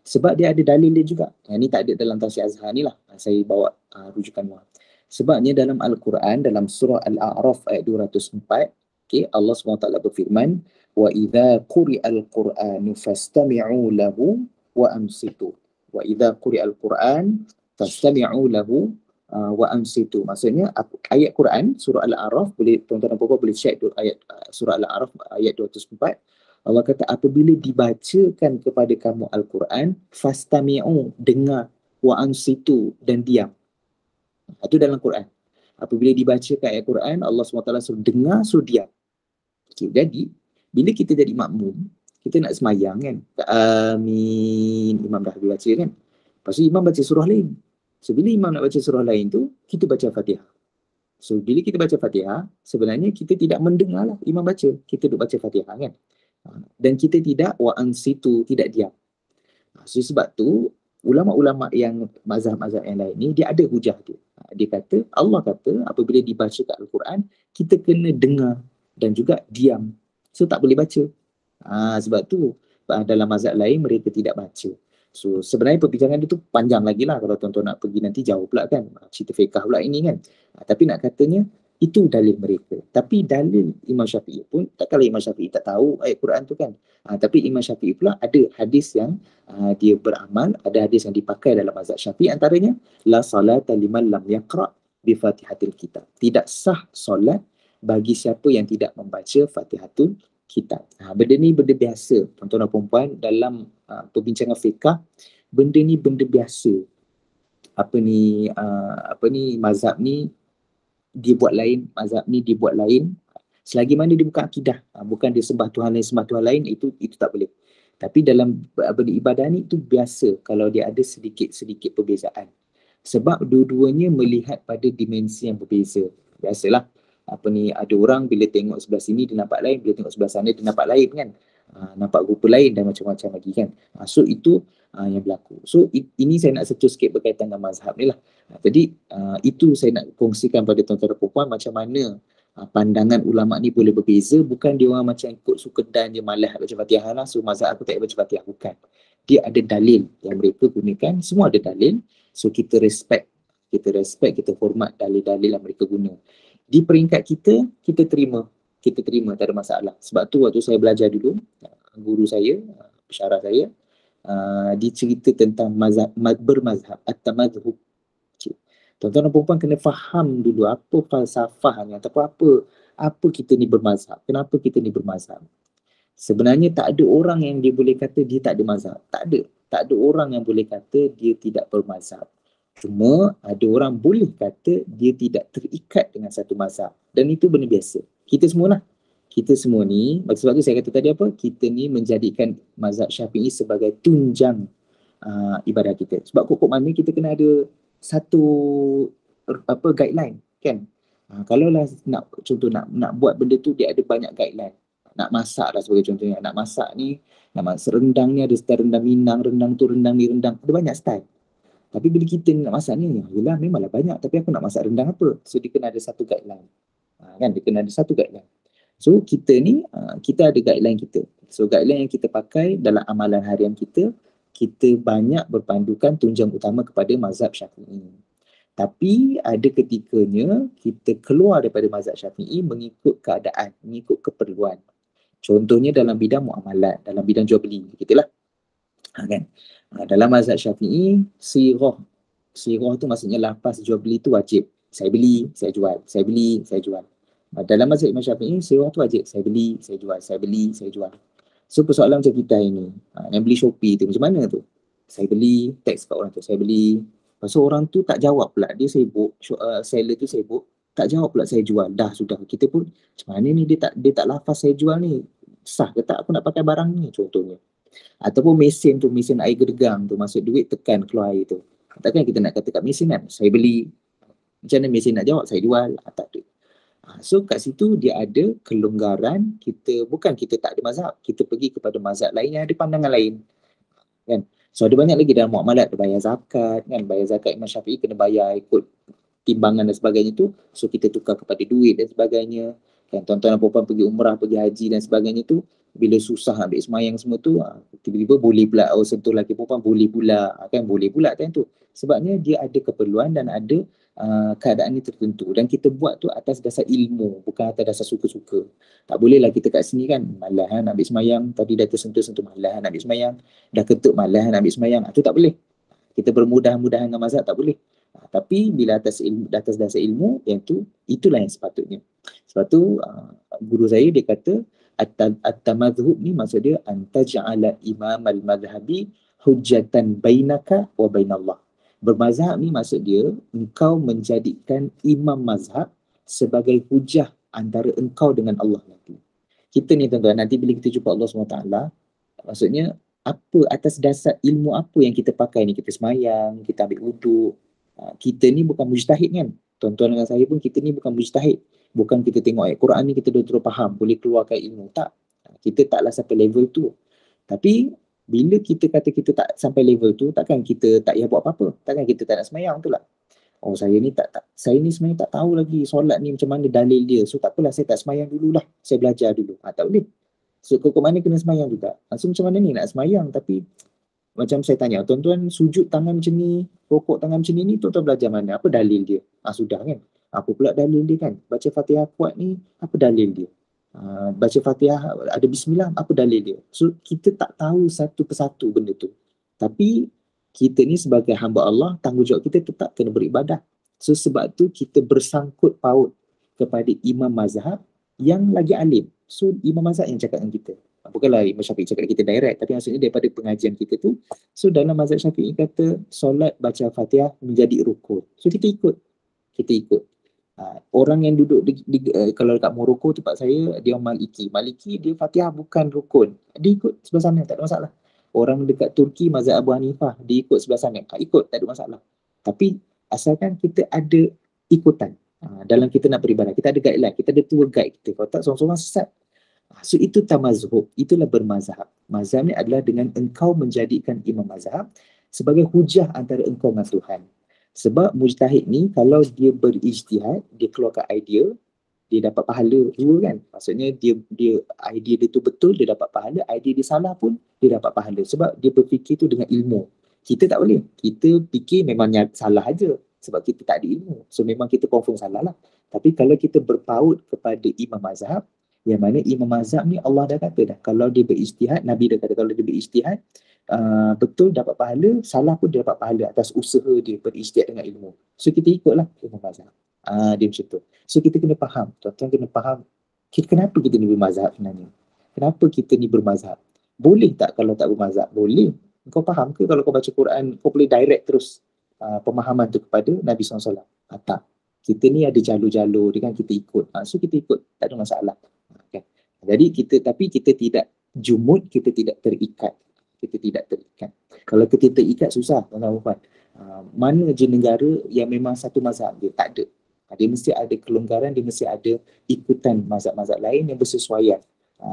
Sebab dia ada dalil dia juga. Ini tak ada dalam Tafsir Azhar ni lah. Saya bawa rujukan luar. Sebabnya dalam Al-Quran, dalam surah Al-A'raf ayat 204, okay, Allah SWT berfirman, وَإِذَا قُرِئَ الْقُرْآنُ فَاسْتَمِعُوا لَهُ وَأَنْصِتُوا. وَإِذَا قُرِئَ الْقُرْآنُ فَاسْتَمِعُوا لَهُ وَأَنْصِتُوا. Maksudnya ayat Quran, surah Al-A'raf, boleh tuan-tuan dan puan-puan boleh check ayat surah Al-A'raf ayat 204. Allah kata apabila dibacakan kepada kamu Al-Quran, fastami'u, dengar, wa ansitu, dan diam. Itu dalam Quran. Apabila dibacakan ayat Quran, Allah SWT suruh dengar, suruh diam. Okay, jadi bila kita jadi makmum, kita nak semayang kan, amin, imam dah baca kan, lepas tu imam baca surah lain. So bila imam nak baca surah lain tu, kita baca Fatihah. So bila kita baca Fatihah, sebenarnya kita tidak mendengar lah imam baca, kita duduk baca Fatihah kan. Dan kita tidak wa'an situ, tidak diam. So sebab tu ulama-ulama yang mazhab-mazhab yang lain ni dia ada hujah tu. Dia kata, Allah kata apabila dibacakan Al-Quran, kita kena dengar dan juga diam. So tak boleh baca. Sebab tu dalam mazhab lain mereka tidak baca. So sebenarnya perbincangan dia tu panjang lagi lah, kalau tuan-tuan nak pergi nanti jauh pula kan, cerita fiqah pula ini kan. Tapi nak katanya itu dalil mereka. Tapi dalil Imam Syafi'i pun, tak kalau Imam Syafi'i tak tahu ayat Quran tu kan. Tapi Imam Syafi'i pula ada hadis yang dia beramal, ada hadis yang dipakai dalam mazhab Syafi'i, antaranya la salata liman lam yaqra bi Fatihatil Kitab. Tidak sah solat bagi siapa yang tidak membaca Fatihatul Kitab. Benda ni benda biasa tuan-tuan dan puan-puan dalam perbincangan fiqah. Benda ni benda biasa. Mazhab ni dia buat lain, mazhab ni dia buat lain. Selagi mana dia bukan akidah, bukan dia sembah Tuhan lain, itu tak boleh. Tapi dalam beribadah ni itu biasa kalau dia ada sedikit-sedikit perbezaan. Sebab dua-duanya melihat pada dimensi yang berbeza. Biasalah, ada orang bila tengok sebelah sini dia nampak lain, bila tengok sebelah sana dia nampak lain kan. Nampak rupa lain dan macam-macam lagi kan. So itu yang berlaku. So ini saya nak sentuh sikit berkaitan dengan mazhab ni lah. Jadi itu saya nak kongsikan pada tuan-tuan dan puan-puan macam mana pandangan ulama ni boleh berbeza. Bukan dia orang macam ikut suka dan dia malas baca Fatihah lah, so mazhab aku tak baca Fatihah. Bukan. Dia ada dalil yang mereka gunakan, semua ada dalil. So kita respect, kita hormat dalil-dalil yang mereka guna. Di peringkat kita terima, tak ada masalah. Sebab tu waktu saya belajar dulu, guru saya, pensyarah saya, dia cerita tentang bermazhab, at-tamadhub. Tuan-tuan dan puan-puan kena faham dulu apa falsafahnya, ataupun apa kita ni bermazhab. Kenapa kita ni bermazhab? Sebenarnya tak ada orang yang dia boleh kata dia tak ada mazhab. Tak ada orang yang boleh kata dia tidak bermazhab. Cuma ada orang boleh kata dia tidak terikat dengan satu mazhab. Dan itu benda biasa. Kita semua ni, sebab tu saya kata tadi kita ni menjadikan mazhab Syafi'i sebagai tunjang ibadah kita. Sebab pokok mana kita kena ada satu guideline kan. Kalau lah nak buat benda tu, dia ada banyak guideline. Nak masak lah sebagai contohnya. Nak masak ni, nak masak rendang ni ada style rendang Minang, rendang tu rendang ni rendang. Ada banyak style. Tapi bila kita nak masak ni, yelah memanglah banyak, tapi aku nak masak rendang apa? So dia kena ada satu guideline. Kan, dia kena ada satu guideline. So kita ni, kita ada guideline kita. So guideline yang kita pakai dalam amalan harian kita banyak berpandukan tunjang utama kepada mazhab Syafi'i. Tapi ada ketikanya kita keluar daripada mazhab Syafi'i mengikut keadaan, mengikut keperluan. Contohnya dalam bidang muamalat, dalam bidang jual beli, gitulah. Kan? Dalam mazhab Syafi'i, sirah tu maksudnya lafaz jual beli tu wajib. Saya beli, saya jual. Saya beli, saya jual. Dalam mazhab Imam Syafi'i, sirah tu wajib. Saya beli, saya jual. Saya beli, saya jual. So persoalan macam kita ini, yang beli Shopee tu macam mana tu? Saya beli, teks kat orang tu, saya beli. Lepas tu orang tu tak jawab pula, dia sibuk, seller tu sibuk, tak jawab pula saya jual. Dah sudah, kita pun macam mana ni dia tak lafaz saya jual ni, sah ke tak aku nak pakai barang ni, contohnya. Ataupun mesin tu, mesin air gergang tu, masuk duit tekan keluar air tu. Takkan kita nak kata kat mesin kan, saya beli. Macam mana mesin nak jawab, saya jual. Tak ada. So kat situ dia ada kelonggaran, bukan kita tak ada mazhab, kita pergi kepada mazhab lain yang ada pandangan lain. Kan? So ada banyak lagi dalam muamalat, bayar zakat kan, bayar zakat Imam Syafi'i kena bayar ikut timbangan dan sebagainya tu. So kita tukar kepada duit dan sebagainya. Kan, tuan-tuan dan puan pergi umrah, pergi haji dan sebagainya tu, bila susah ambil semayang semua tu, tiba-tiba boleh pula, sentuh lelaki perempuan boleh pula, kan boleh pula kan tu. Sebabnya dia ada keperluan dan ada keadaan ni tertentu, dan kita buat tu atas dasar ilmu, bukan atas dasar suka-suka. Tak bolehlah kita kat sini kan, malah nak ambil semayang, tadi dah tersentuh-sentuh, malah nak ambil semayang, dah kentut malah nak ambil semayang, tu tak boleh. Kita bermudah-mudahan dengan mazhab, tak boleh. Tapi bila atas dasar ilmu, yang tu, itulah yang sepatutnya. Sebab tu guru saya dia kata at-tamadhhub ni maksud dia antaj'ala imam al-madhhabi hujjatan bainaka wa bainallah. Bermazhab ni maksud dia engkau menjadikan imam mazhab sebagai hujah antara engkau dengan Allah nanti. Kita ni tuan-tuan, nanti bila kita jumpa Allah SWT, maksudnya apa, atas dasar ilmu apa yang kita pakai ni, kita semayang, kita ambil wuduk. Kita ni bukan mujtahid kan. Tuan-tuan dengan saya pun kita ni bukan mujtahid. Bukan kita tengok ayat Quran ni kita dah terus faham, boleh keluarkan ilmu. Tak. Kita taklah sampai level tu. Tapi bila kita kata kita tak sampai level tu, takkan kita tak payah buat apa-apa. Takkan kita tak nak semayang tu lah. Oh saya ni saya ni sebenarnya tak tahu lagi solat ni macam mana dalil dia. So tak apalah, saya tak semayang dululah. Saya belajar dulu. Tak boleh. So ke mana kena semayang juga. So macam mana ni nak semayang, tapi macam saya tanya, tuan-tuan sujud tangan macam ni, rokok tangan macam ni, tuan-tuan belajar mana? Apa dalil dia? Sudah kan? Apa pula dalil dia kan? Baca Fatihah kuat ni, apa dalil dia? Baca Fatihah ada bismillah, apa dalil dia? So kita tak tahu satu persatu benda tu. Tapi kita ni sebagai hamba Allah, tanggungjawab kita tetap kena beribadah. So sebab tu kita bersangkut paut kepada imam mazhab yang lagi alim. So imam mazhab yang cakap dengan kita. Bukanlah Imam Syafi'i cakap kita direct, tapi maksudnya daripada pengajian kita tu. So dalam mazhab Syafi'i kata solat baca Fatihah menjadi rukun. So kita ikut. Orang yang duduk kalau dekat Morocco tempat saya, dia orang Maliki dia Fatihah bukan rukun, dia ikut sebelah sana, tak ada masalah. Orang dekat Turki mazhab Abu Hanifah, dia ikut sebelah sana, ikut, tak ada masalah. Tapi asalkan kita ada ikutan. Dalam kita nak beribadah, kita ada guideline, kita ada tour guide kita. Kalau tak, seorang-seorang sesat. So itu tamazhub, itulah bermazhab. Mazhab ni adalah dengan engkau menjadikan imam mazhab sebagai hujah antara engkau dengan Tuhan. Sebab mujtahid ni kalau dia berijtihad, dia keluarkan idea, dia dapat pahala dua kan. Maksudnya dia idea dia tu betul, dia dapat pahala. Idea dia salah pun dia dapat pahala. Sebab dia berfikir tu dengan ilmu. Kita tak boleh. Kita fikir memangnya salah aja. Sebab kita tak ada ilmu. So memang kita confirm salah lah. Tapi kalau kita berpaut kepada imam mazhab, yang mana imam mazhab ni Allah dah kata dah, kalau dia berijtihad, Nabi dah kata kalau dia berijtihad, betul dapat pahala, salah pun dia dapat pahala atas usaha dia berijtihad dengan ilmu. So kita ikutlah imam mazhab. Dia macam tu. So kita kena faham, tuan-tuan kena faham kenapa kita ni bermazhab sebenarnya. Kenapa kita ni bermazhab? Boleh tak kalau tak bermazhab? Boleh. Kau faham ke kalau kau baca Quran, kau boleh direct terus pemahaman tu kepada Nabi SAW? Tak. Kita ni ada jalur-jalur, dengan kita ikut. So kita ikut, tak ada masalah. Okay. Jadi kita tidak jumud, kita tidak terikat. Kalau kita terikat susah tuan-tuan. Mana je negara yang memang satu mazhab dia, tak ada. Dia mesti ada kelonggaran, dia mesti ada ikutan mazhab-mazhab lain yang bersesuaian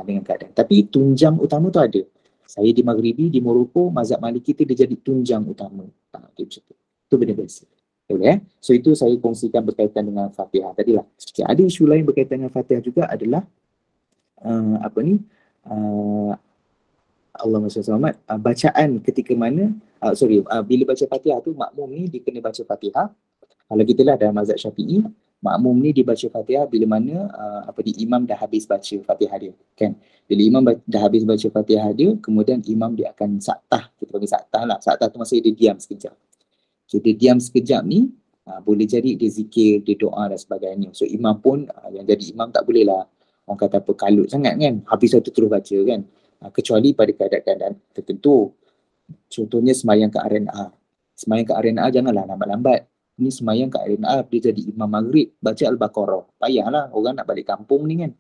dengan keadaan. Tapi tunjang utama tu ada. Saya di Maghribi, di Morocco, mazhab Maliki kita dia jadi tunjang utama. Dia macam tu. Itu benda biasa. Okay. So itu saya kongsikan berkaitan dengan Fatihah tadilah. Okay. Ada isu lain berkaitan dengan Fatihah juga adalah apa ni? Allahumma salli ala Muhammad, bacaan ketika mana bila baca Fatihah tu makmum ni dia kena baca Fatihah. Kalau kita lah dalam mazhab Syafi'i, makmum ni dibaca Fatihah bila mana imam dah habis baca Fatihah dia, kan. Bila imam dah habis baca Fatihah dia, kemudian imam dia akan saktah. Kita panggil saktah lah. Saktah tu maksudnya dia diam sekejap. So dia diam sekejap ni boleh jadi dia zikir, dia doa dan sebagainya. So imam pun yang jadi imam tak boleh lah orang kata apa kalut sangat kan, habis tu terus baca kan. Kecuali pada keadaan-keadaan tertentu. Contohnya semayang ke RNA. Semayang ke RNA janganlah lambat-lambat. Ni semayang kat RNA, dia jadi imam maghrib, baca Al-Baqarah. Payahlah orang nak balik kampung ni kan.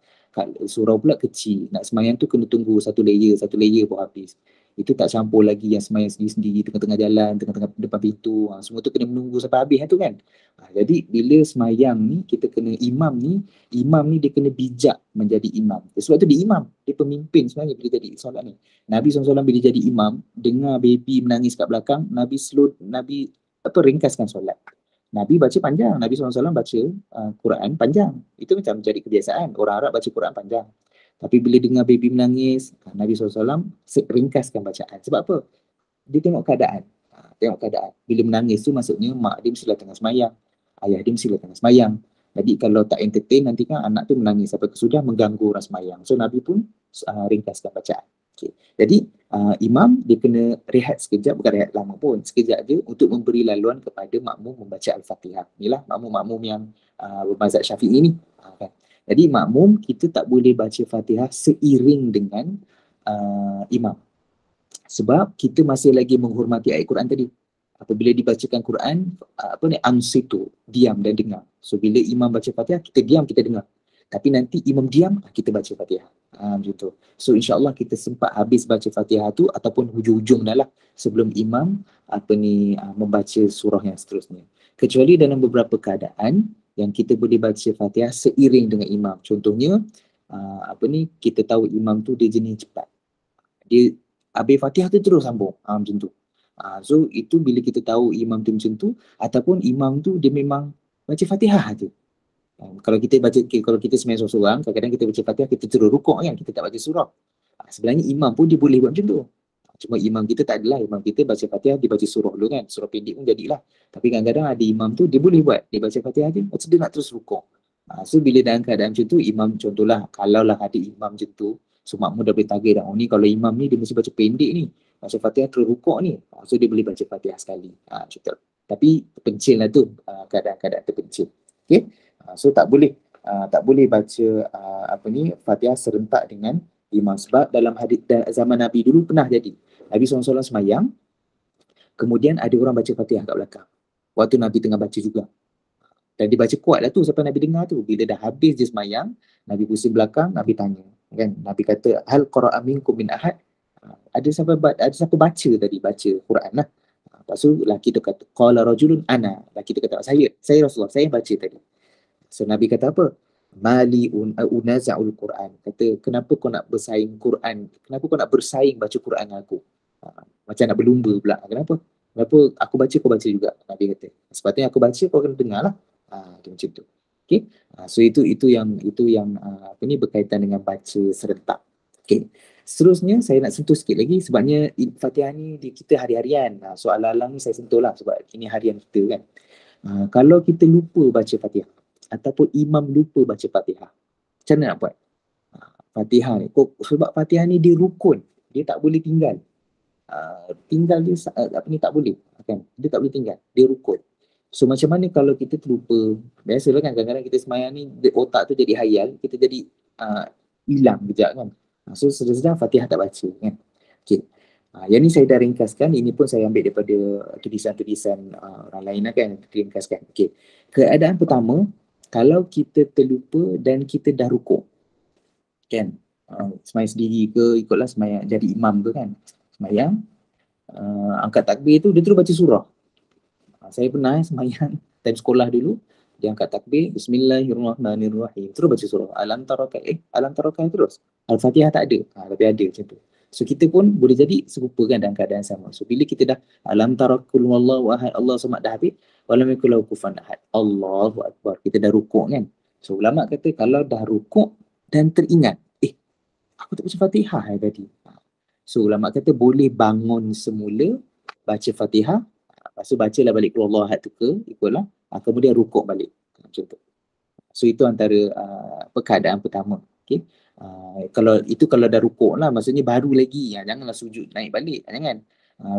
Surau pula kecil. Nak semayang tu kena tunggu satu layer baru habis. Itu tak campur lagi yang semayang sendiri-sendiri, tengah-tengah jalan, tengah-tengah depan pintu. Semua tu kena menunggu sampai habis tu kan. Jadi bila semayang ni, kita kena imam ni dia kena bijak menjadi imam. Sebab tu dia imam. Dia pemimpin sebenarnya bila jadi solat ni. Nabi SAW bila jadi imam, dengar baby menangis kat belakang, Nabi ringkaskan solat. Nabi baca panjang. Nabi SAW baca Quran panjang. Itu macam jadi kebiasaan. Orang Arab baca Quran panjang. Tapi bila dengar baby menangis, Nabi SAW ringkaskan bacaan. Sebab apa? Dia tengok keadaan. Bila menangis tu maksudnya mak dia mestilah tengah semayang. Ayah dia mestilah tengah semayang. Jadi kalau tak entertain, nanti kan anak tu menangis sampai kesudah mengganggu orang semayang. So Nabi pun ringkaskan bacaan. Okay. Jadi imam dia kena rehat sekejap, bukan rehat lama pun, sekejap je untuk memberi laluan kepada makmum membaca Al-Fatihah. Inilah makmum-makmum yang bermazhab Syafi'i ni. Kan? Jadi makmum kita tak boleh baca Fatihah seiring dengan imam. Sebab kita masih lagi menghormati ayat Quran tadi. Apabila dibacakan Quran, ansitu, diam dan dengar. So bila imam baca Fatihah, kita diam, kita dengar. Tapi nanti imam diam, kita baca Fatihah. Macam tu. So insyaAllah kita sempat habis baca Fatihah tu ataupun hujung-hujung dah lah sebelum imam membaca surah yang seterusnya. Kecuali dalam beberapa keadaan yang kita boleh baca Fatihah seiring dengan imam. Contohnya kita tahu imam tu dia jenis cepat. Dia habis Fatihah tu terus sambung. Macam tu. So itu bila kita tahu imam tu macam tu, ataupun imam tu dia memang baca Fatihah je. Kalau kita sembahyang seorang-seorang, kadang-kadang kita baca Fatihah, kita terus rukuk kan, kita tak baca surah. Sebenarnya imam pun dia boleh buat macam tu. Cuma imam kita tak adalah, imam kita baca Fatihah, dia baca surah dulu kan, surah pendek pun jadilah. Tapi kadang-kadang ada imam tu, dia boleh buat, dia baca Fatihah je, lepas tu dia nak terus rukuk. So bila dalam keadaan macam tu, imam contohlah, kalaulah ada imam macam tu, so makmum dah boleh target dah, ni kalau imam ni dia mesti baca pendek ni, baca Fatihah terus rukuk ni, so dia boleh baca Fatihah sekali. Contoh. Tapi terpencil lah tu, keadaan-keadaan terpencil. Okay? So tak boleh baca Fatihah serentak dengan imam. Sebab dalam hadis zaman Nabi dulu pernah jadi. Nabi SAW semayang, kemudian ada orang baca Fatihah kat belakang. Waktu Nabi tengah baca juga. Dan dia baca kuat lah tu sampai Nabi dengar tu. Bila dah habis dia semayang, Nabi pusing belakang, Nabi tanya. Kan? Nabi kata, hal qara'a minkum min ahad? Ada siapa baca tadi, baca Quran lah. Lepas tu lelaki tu kata, qala rajulun ana. Lelaki tu kata, saya Rasulullah, saya baca tadi. So Nabi kata apa? Mali unaza'ul Quran. Kata, kenapa kau nak bersaing Quran? Kenapa kau nak bersaing baca Quran dengan aku? Macam nak berlumba pula. Kenapa aku baca, kau baca juga? Nabi kata. Sepatutnya aku baca, kau kena dengar lah. Macam tu. Okay? So itu yang berkaitan dengan baca serentak. Okay. Seterusnya saya nak sentuh sikit lagi sebabnya Fatihah ni kita hari-harian. Soal alam ni saya sentuh lah sebab ini harian kita kan. Kalau kita lupa baca Fatihah ataupun imam lupa baca Fatihah, macam mana nak buat? Fatihah ni, sebab Fatihah ni dia rukun, dia tak boleh tinggal. Tinggal dia tak boleh kan? Dia tak boleh tinggal, dia rukun. So macam mana kalau kita terlupa? Biasalah kan kadang-kadang kita semayang ni otak tu jadi hayal, kita jadi hilang kejap kan. So sedang Fatihah tak baca kan. Okay. Yang ni saya dah ringkaskan, ini pun saya ambil daripada tulisan-tulisan orang lain lah kan, ringkaskan. Okay. Keadaan pertama, kalau kita terlupa dan kita dah rukuk kan, semayang sendiri ke ikutlah semayang jadi imam ke kan, semayang angkat takbir tu dia terus baca surah. Saya pernah sembahyang time sekolah dulu, dia angkat takbir, Bismillahirrahmanirrahim, terus baca surah. Alam tarakai terus. Al-Fatihah tak ada. Tapi ada macam tu. So kita pun boleh jadi serupa kan dalam keadaan sama. So bila kita dah alam tarakul wallahu ahad, Allah samad dah habis, walam yakul lahu kufuwan ahad. Allahu akbar. Kita dah rukuk kan. So ulama kata kalau dah rukuk dan teringat, aku tak baca Fatihah tadi. So ulama kata boleh bangun semula, baca Fatihah, lepas tu bacalah balik Qul Huwallahu ahad tu ikut lah, kemudian rukuk balik. Macam tu. So itu antara keadaan pertama. Okay. Kalau dah rukuk lah, maksudnya baru lagi, janganlah sujud naik balik, jangan.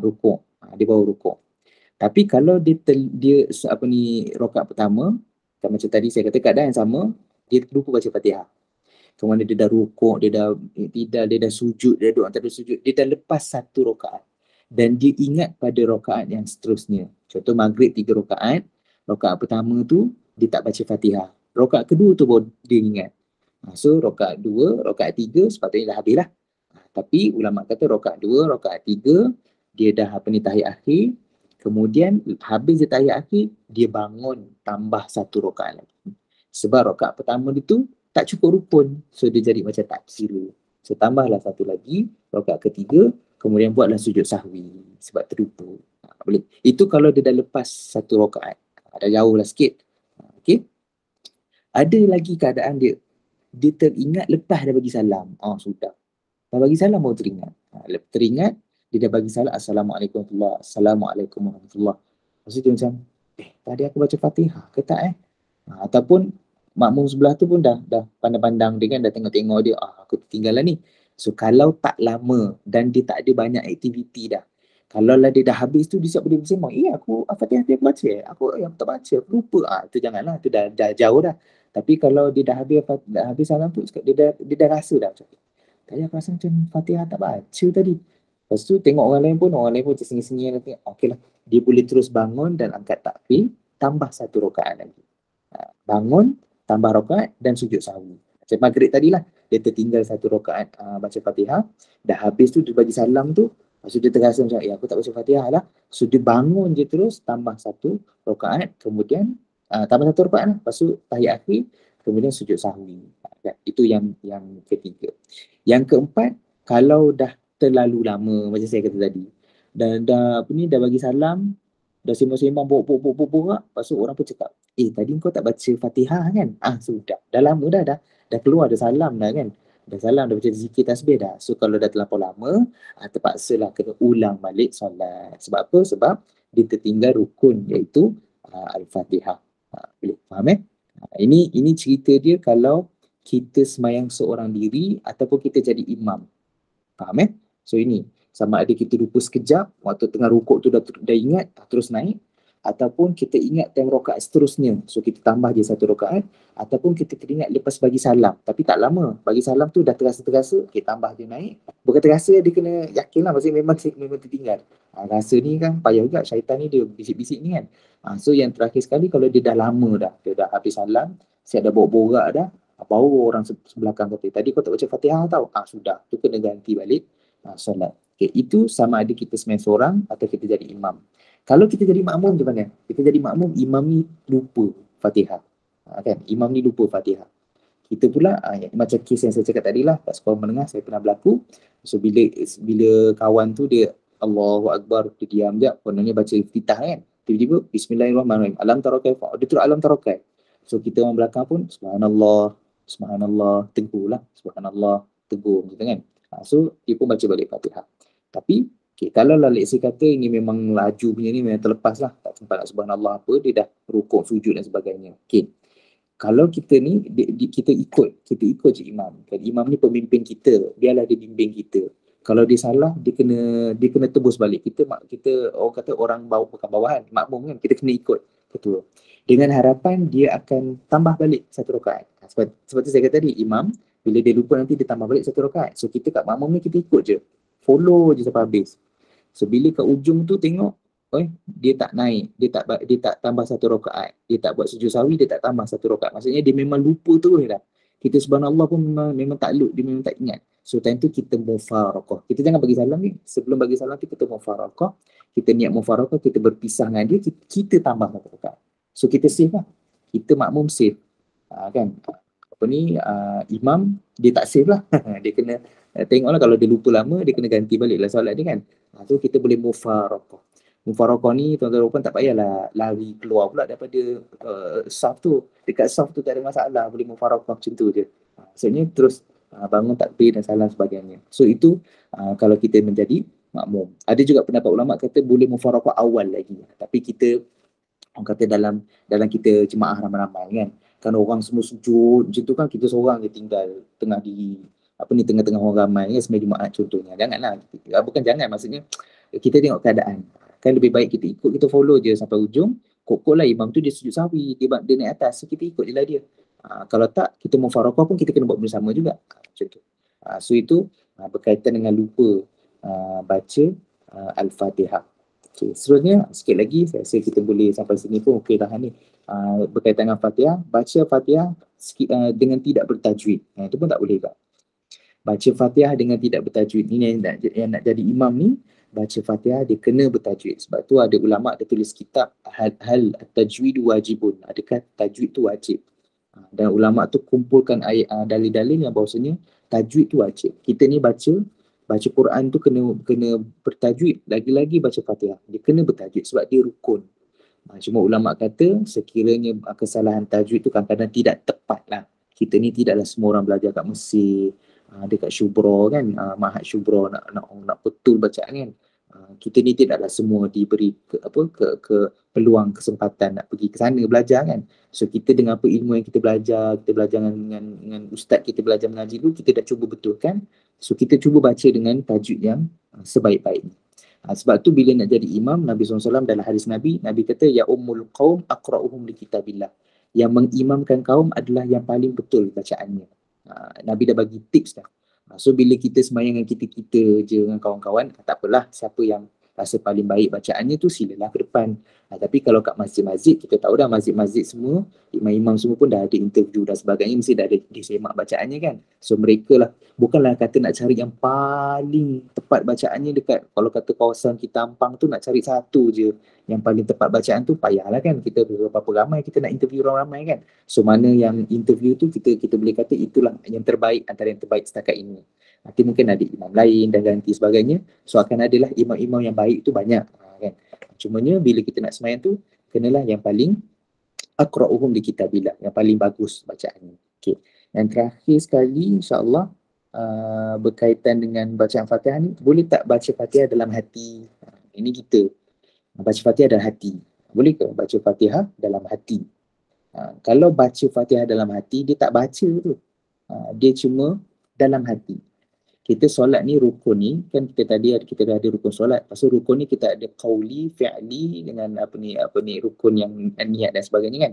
Rukuk, dia baru rukuk. Tapi kalau dia rakaat pertama, macam tadi saya kata keadaan yang sama, dia lupa baca Fatihah. Kemudian dia dah rukuk, dia dah sujud, dia duduk antara sujud, dia dah lepas satu rakaat. Dan dia ingat pada rakaat yang seterusnya. Contoh maghrib 3 rakaat, rakaat pertama tu dia tak baca Fatihah. Rakaat kedua tu baru dia ingat. So rakaat 2, rakaat 3 sepatutnya dah habis lah. Tapi ulama kata rakaat 2, rakaat 3 dia dah tahiyat akhir. Kemudian habis dia tahiyat akhir, dia bangun tambah satu rakaat lagi. Sebab rakaat pertama dia tu tak cukup rukun. So dia jadi macam taksir. So tambahlah satu lagi, rakaat ketiga, kemudian buatlah sujud sahwi sebab terlupa. Boleh. Itu kalau dia dah lepas satu rakaat. Dah jauh lah sikit. Okay. Ada lagi keadaan dia teringat lepas dah bagi salam. Sudah. Dah bagi salam baru teringat. Teringat, dia dah bagi salam, Assalamualaikum warahmatullahi wabarakatuh. Assalamualaikum warahmatullahi wabarakatuh. Lepas tu dia macam, tadi aku baca Fatihah ke tak ataupun makmum sebelah tu pun dah pandang-pandang dia kan, dah tengok-tengok dia, aku tertinggalan ni. So kalau tak lama dan dia tak ada banyak aktiviti dah, kalau lah dia dah habis tu, dia siap boleh bersembang, aku Fatihah aku baca, aku tak baca, aku lupa. Tu janganlah, tu dah jauh dah. Tapi kalau dia dah habis salam tu, dia dah rasa dah macam, tadi aku rasa macam Fatihah tak baca tadi. Lepas tu tengok orang lain pun tersenyum-senyum, okey lah, dia boleh terus bangun dan angkat takbir, tambah satu rakaat lagi. Bangun, tambah rakaat dan sujud sahwi. Macam maghrib tadilah, dia tertinggal satu rakaat baca Fatihah, dah habis tu dia bagi salam tu, lepas tu dia terasa macam, aku tak baca Fatihah lah. So dia bangun je terus, tambah satu rakaat, kemudian tambah satu rakaat lah, lepas tu tahiyat akhir, kemudian sujud sahwi. Itu yang ketiga. Yang keempat, kalau dah terlalu lama, macam saya kata tadi, dah bagi salam, dah sembang-sembang, borak, lepas tu orang pun cakap, tadi kau tak baca Fatihah kan? Sudah, dah lama dah keluar, dah salam dah kan? Dah salam, dah baca zikir tasbih dah. So kalau dah terlampau lama, terpaksalah kena ulang balik solat. Sebab apa? Sebab dia tertinggal rukun, iaitu Al-Fatihah. Boleh faham Ini cerita dia kalau kita semayang seorang diri ataupun kita jadi imam. Faham So ini, sama ada kita lupa sekejap, waktu tengah rukuk tu dah ingat, terus naik, ataupun kita ingat time rakaat seterusnya, so kita tambah je satu rakaat, ataupun kita teringat lepas bagi salam, tapi tak lama, bagi salam tu dah terasa, kita tambah je naik. Bukan terasa, dia kena yakin lah, maksudnya memang tertinggal. Rasa ni kan payah juga, syaitan ni dia bisik-bisik ni kan. So yang terakhir sekali, kalau dia dah lama dia dah habis salam, siap dah borak dah, baru orang sebelakang kata, tadi kau tak baca Fatihah tau. Sudah, tu kena ganti balik solat. Itu sama ada kita sembahyang seorang atau kita jadi imam. Kalau kita jadi makmum macam mana? Kita jadi makmum, imam ni lupa Fatihah. Kan? Imam ni lupa Fatihah. Kita pula, macam kes yang saya cakap tadi lah, kat sekolah menengah saya pernah berlaku. So bila kawan tu dia Allahu Akbar, dia diam je, kononnya baca iftitah kan. Tiba-tiba Bismillahirrahmanirrahim, alam tarokai, dia terus alam tarokai. So kita orang belakang pun Subhanallah, tegur lah. Subhanallah, tegur gitu kan. So dia pun baca balik Fatihah. Tapi kalau lah let's say kata ini memang laju punya ni, memang terlepas lah, tak sempat nak subhanallah apa, dia dah rukuk, sujud dan sebagainya. Kalau kita ni kita ikut je imam. Imam ni pemimpin kita, biarlah dia bimbing kita. Kalau dia salah, dia kena tebus balik. Kita orang kata orang bukan bawahan, makmum kan, kita kena ikut ketua. Dengan harapan dia akan tambah balik satu rakaat. Seperti saya kata tadi, imam bila dia lupa nanti dia tambah balik satu rakaat. So kita kat makmum ni kita ikut je. Follow je sampai habis. So bila kat ujung tu tengok, dia tak naik, dia tak tambah satu rakaat, dia tak buat sujud sahwi, dia tak tambah satu rakaat. Maksudnya dia memang lupa terus dah. Kita subhanallah pun memang takluk, dia memang tak ingat. So time tu kita mufaraqah. Kita jangan bagi salam ni. Sebelum bagi salam tu kita mufaraqah. Kita niat mufaraqah, kita berpisah dengan dia, kita tambah satu rakaat. So kita save lah. Kita makmum save. Kan? Apa ni, imam dia tak save lah. Dia kena tengoklah kalau dia lupa lama, dia kena ganti balik lah solat dia kan. So kita boleh mufaraqah. Mufaraqah ni tuan-tuan puan tak payahlah lari keluar pula daripada saf tu. Dekat saf tu tak ada masalah, boleh mufaraqah macam tu je. Maksudnya terus bangun takbir dan salam sebagainya. So itu kalau kita menjadi makmum. Ada juga pendapat ulama kata boleh mufaraqah awal lagi. Tapi kita orang kata dalam kita jemaah ramai-ramai kan. Kan orang semua sujud macam tu kan, kita seorang je tinggal tengah-tengah orang ramai kan, sembahyang Jumaat contohnya. Janganlah. Bukan jangan, maksudnya kita tengok keadaan. Kan lebih baik kita ikut, kita follow je sampai ujung. Kok lah imam tu dia sujud sahwi, dia naik atas, so kita ikut je lah dia. Kalau tak, kita mufaraqah pun kita kena buat bersama juga. Macam tu. So itu berkaitan dengan lupa baca Al-Fatihah. Okay. Seterusnya, sikit lagi, saya rasa kita boleh sampai sini pun okey dah ni. Berkaitan dengan Fatihah, baca Fatihah dengan tidak bertajwid. Itu pun tak boleh tak? Baca Fatihah dengan tidak bertajwid. Ini yang nak jadi imam ni, baca Fatihah dia kena bertajwid. Sebab tu ada ulama' dia tulis kitab hal tajwid wajibun. Adakah tajwid tu wajib? Dan ulama' tu kumpulkan ayat dalil-dalil yang bahawasanya tajwid tu wajib. Kita ni baca Quran tu kena bertajwid. Lagi-lagi baca Fatihah, dia kena bertajwid sebab dia rukun. Cuma ulama' kata sekiranya kesalahan tajwid tu kadang-kadang tidak tepat lah. Kita ni tidaklah semua orang belajar kat Mesir, dekat Syubra kan, Mahat Syubra nak betul bacaan kan. Kita ni tidaklah semua diberi ke peluang kesempatan nak pergi ke sana belajar kan. So kita dengan apa ilmu yang kita belajar dengan ustaz kita belajar mengaji dulu, kita dah cuba betulkan. So kita cuba baca dengan tajwid yang sebaik-baiknya. Sebab tu bila nak jadi imam, Nabi SAW dalam hadis Nabi kata ya ummul qaum aqra'uhum li kitabillah. Yang mengimamkan kaum adalah yang paling betul bacaannya. Nabi dah bagi tips dah. So bila kita sembahyang dengan kita je dengan kawan-kawan, tak apalah, siapa yang rasa paling baik bacaannya tu silalah ke depan. Tapi kalau kat masjid-masjid, kita tahu dah masjid-masjid semua, imam-imam semua pun dah ada interview dan sebagainya, mesti dah ada disemak bacaannya kan. So mereka lah, bukanlah kata nak cari yang paling tepat bacaannya dekat, kalau kata kawasan kita Ampang tu nak cari satu je yang paling tepat bacaan tu, payahlah kan. Kita berapa ramai kita nak interview orang ramai kan. So mana yang interview tu kita boleh kata itulah yang terbaik antara yang terbaik setakat ini. Nanti mungkin ada imam lain dan ganti sebagainya. So akan adalah imam-imam yang baik tu banyak kan. Cumanya bila kita nak sembahyang tu, kenalah yang paling aqra'uhum li kitabillah, yang paling bagus bacaannya. Okey. Yang terakhir sekali insya-Allah berkaitan dengan bacaan Fatihah ni, boleh tak baca Fatihah dalam hati? Ini kita baca Fatihah dalam hati. Boleh ke baca Fatihah dalam hati? Kalau baca Fatihah dalam hati, dia tak baca tu. Dia cuma dalam hati. Kita solat ni rukun ni, kan kita dah ada rukun solat. Lepas tu rukun ni kita ada qauli, fi'li dengan apa ni rukun yang niat dan sebagainya kan.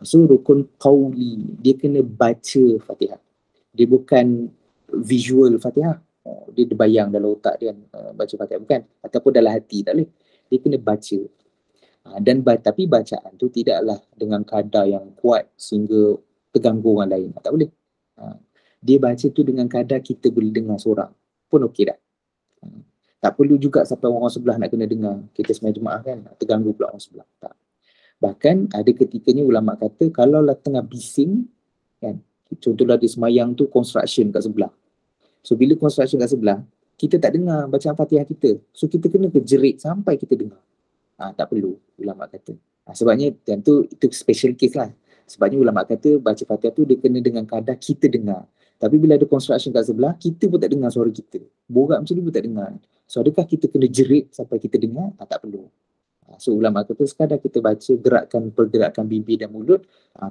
So rukun qauli, dia kena baca Fatihah. Dia bukan visual Fatihah. Dia bayang dalam otak dia baca Fatihah, bukan. Ataupun dalam hati, tak boleh. Dia kena baca. Tapi bacaan tu tidaklah dengan kadar yang kuat sehingga terganggu orang lain. Tak boleh. Dia baca tu dengan kadar kita boleh dengar seorang pun okey dah. Tak perlu juga sampai orang sebelah nak kena dengar. Kita sembahyang Jumaat kan, terganggu pula orang sebelah. Tak. Bahkan ada ketikanya ulama kata kalau lah tengah bising kan, contohlah di sembahyang tu construction kat sebelah. So bila construction kat sebelah, kita tak dengar bacaan Fatihah kita. So kita kena kejerit sampai kita dengar. Tak perlu ulama kata. Sebabnya tentu itu special case lah. Sebabnya ulama kata baca Fatihah tu dia kena dengan kadar kita dengar. Tapi bila ada construction kat sebelah, kita pun tak dengar suara kita. Borak macam ni pun tak dengar. So adakah kita kena jerit sampai kita dengar? Tak perlu. So ulama kata sekadar kita baca pergerakan bibir dan mulut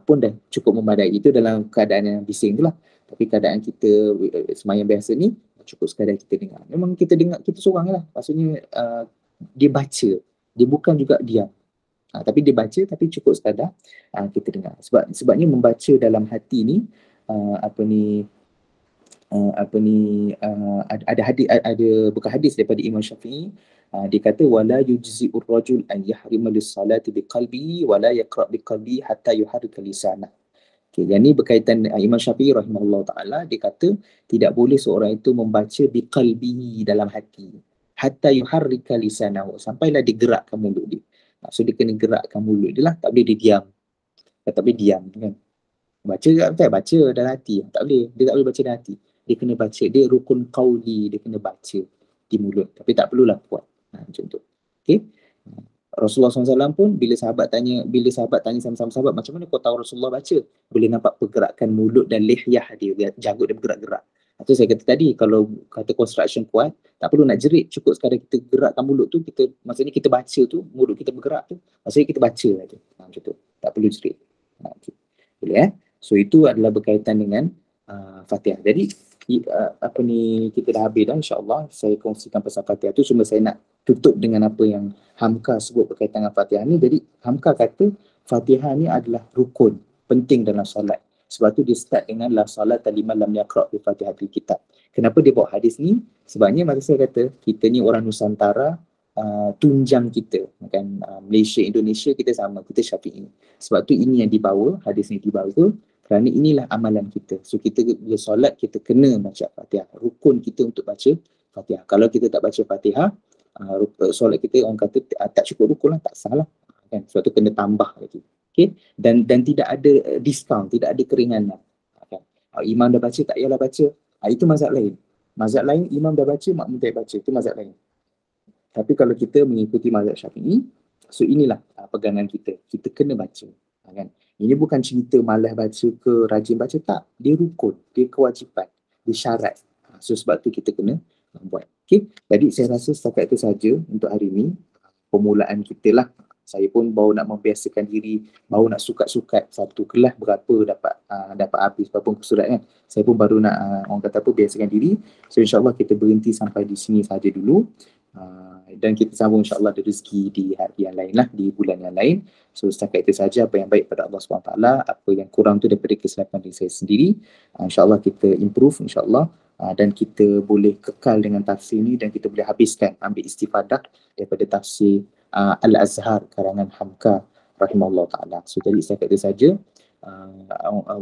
pun dah cukup memadai. Itu dalam keadaan yang bising tu lah. Tapi keadaan kita sembahyang biasa ni, cukup sekadar kita dengar. Memang kita dengar, kita seorang lah. Maksudnya dia baca. Dia bukan juga diam. Tapi dia baca, tapi cukup sekadar kita dengar. Sebabnya membaca dalam hati ni ada hadis, ada bukan hadis daripada Imam Syafi'i, dia kata wala yujzi'ur rajul an yahrima lis-salati biqalbihi wala yaqra' biqalbihi hatta yuharrika lisanah. yang ni berkaitan Imam Syafi'i rahimahullah ta'ala, dia kata tidak boleh seorang itu membaca biqalbihi, dalam hati, hatta yuharrika lisanahu, sampailah dia gerakkan mulut dia. So dia kena gerakkan mulut dia lah, tak boleh dia diam. Tak boleh diam kan. Baca tak baca dalam hati, tak boleh, dia tak boleh baca dalam hati. Dia kena baca, dia rukun qauli, dia kena baca di mulut, tapi tak perlulah kuat. Macam tu. Okey. Rasulullah SAW pun bila sahabat tanya sama-sama sahabat, macam mana kau tahu Rasulullah baca? Boleh nampak pergerakan mulut dan lihyah dia, janggut dia bergerak-gerak. Itu saya kata tadi, kalau kata construction kuat, tak perlu nak jerit, cukup sekadar kita gerakkan mulut tu, kita maksudnya kita baca tu, mulut kita bergerak tu, maksudnya kita baca aja. Macam tu. Tak perlu jerit. Okay. Boleh So itu adalah berkaitan dengan Fatihah. Jadi kita dah habis dah, insya-Allah saya kongsikan pasal Fatihah tu, cuma saya nak tutup dengan apa yang Hamka sebut berkaitan dengan Fatihah ni. Jadi Hamka kata Fatihah ni adalah rukun penting dalam solat. Sebab tu dia start dengan la salat liman lam yaqra' bi Fatihatil Kitab. Kenapa dia bawa hadis ni? Sebabnya masa saya kata kita ni orang Nusantara, tunjang kita kan, Malaysia, Indonesia kita sama, kita Syafi'i. Sebab tu ini yang dibawa, hadis ni dibawa kerana inilah amalan kita. So kita bila solat kita kena baca Fatihah. Rukun kita untuk baca Fatihah. Kalau kita tak baca Fatihah, solat kita orang kata tak cukup rukun lah, tak salah kan. Sebab tu kena tambah lagi. Okay? Dan tidak ada diskaun, tidak ada keringanan kan. Imam dah baca, tak payahlah baca. Itu mazhab lain. Mazhab lain, imam dah baca, makmum tak baca. Itu mazhab lain. Tapi kalau kita mengikuti mazhab Syafi'i, so inilah pegangan kita. Kita kena baca kan. Ini bukan cerita malas baca ke rajin baca, tak. Dia rukun, dia kewajipan, dia syarat. So sebab tu kita kena buat. Okay? Jadi saya rasa setakat itu saja untuk hari ini. Permulaan kita lah. Saya pun baru nak membiasakan diri, baru nak sukat-sukat satu kelas berapa dapat habis berapa surat kan. Saya pun baru nak orang kata apa, biasakan diri. So insyaAllah kita berhenti sampai di sini saja dulu. Dan kita sambung insyaAllah ada rezeki di hari yang lain lah, di bulan yang lain. So setakat itu saja, apa yang baik pada Allah SWT, apa yang kurang tu daripada kesilapan diri saya sendiri, insyaAllah kita improve insyaAllah. Dan kita boleh kekal dengan tafsir ni, dan kita boleh habiskan, ambil istifadah daripada tafsir Al-Azhar karangan Hamka rahimahullah ta'ala. So jadi setakat itu saja.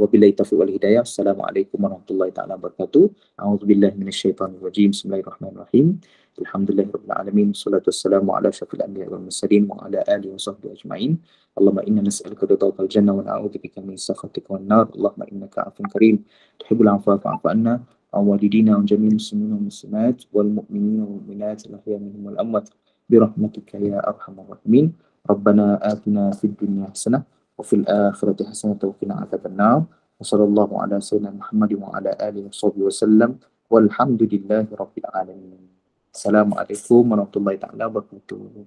Wabillahi taufiq wal hidayah. Assalamualaikum warahmatullahi ta'ala wabarakatuh. A'udzubillahi minasyaitanirrajim. Bismillahirrahmanirrahim. Alhamdulillahirabbil alamin. Wassalatu wassalamu ala asyrafil anbiya'i wal mursalin wa ala alihi wa sahbihi ajma'in. Allahumma inna nas'aluka ridhakal jannah wa na'udzubika min sakhatika wan nar. Allahumma innaka 'afuwun karim tuhibbul 'afwa fa'fu 'anna. Walidina wa jami'il muslimin wal muslimat wal mu'minina wal mu'minat al-ahya'i minhum wal amwat birahmatika ya arhamar rahimin. Rabbana atina fid dunya hasanah wa fil akhirati hasanah wa qina adzabannar. Wa sallallahu ala sayyidina Muhammadin wa ala alihi wasallam. Walhamdulillahi rabbil alamin. Assalamualaikum warahmatullahi taala wabarakatuh.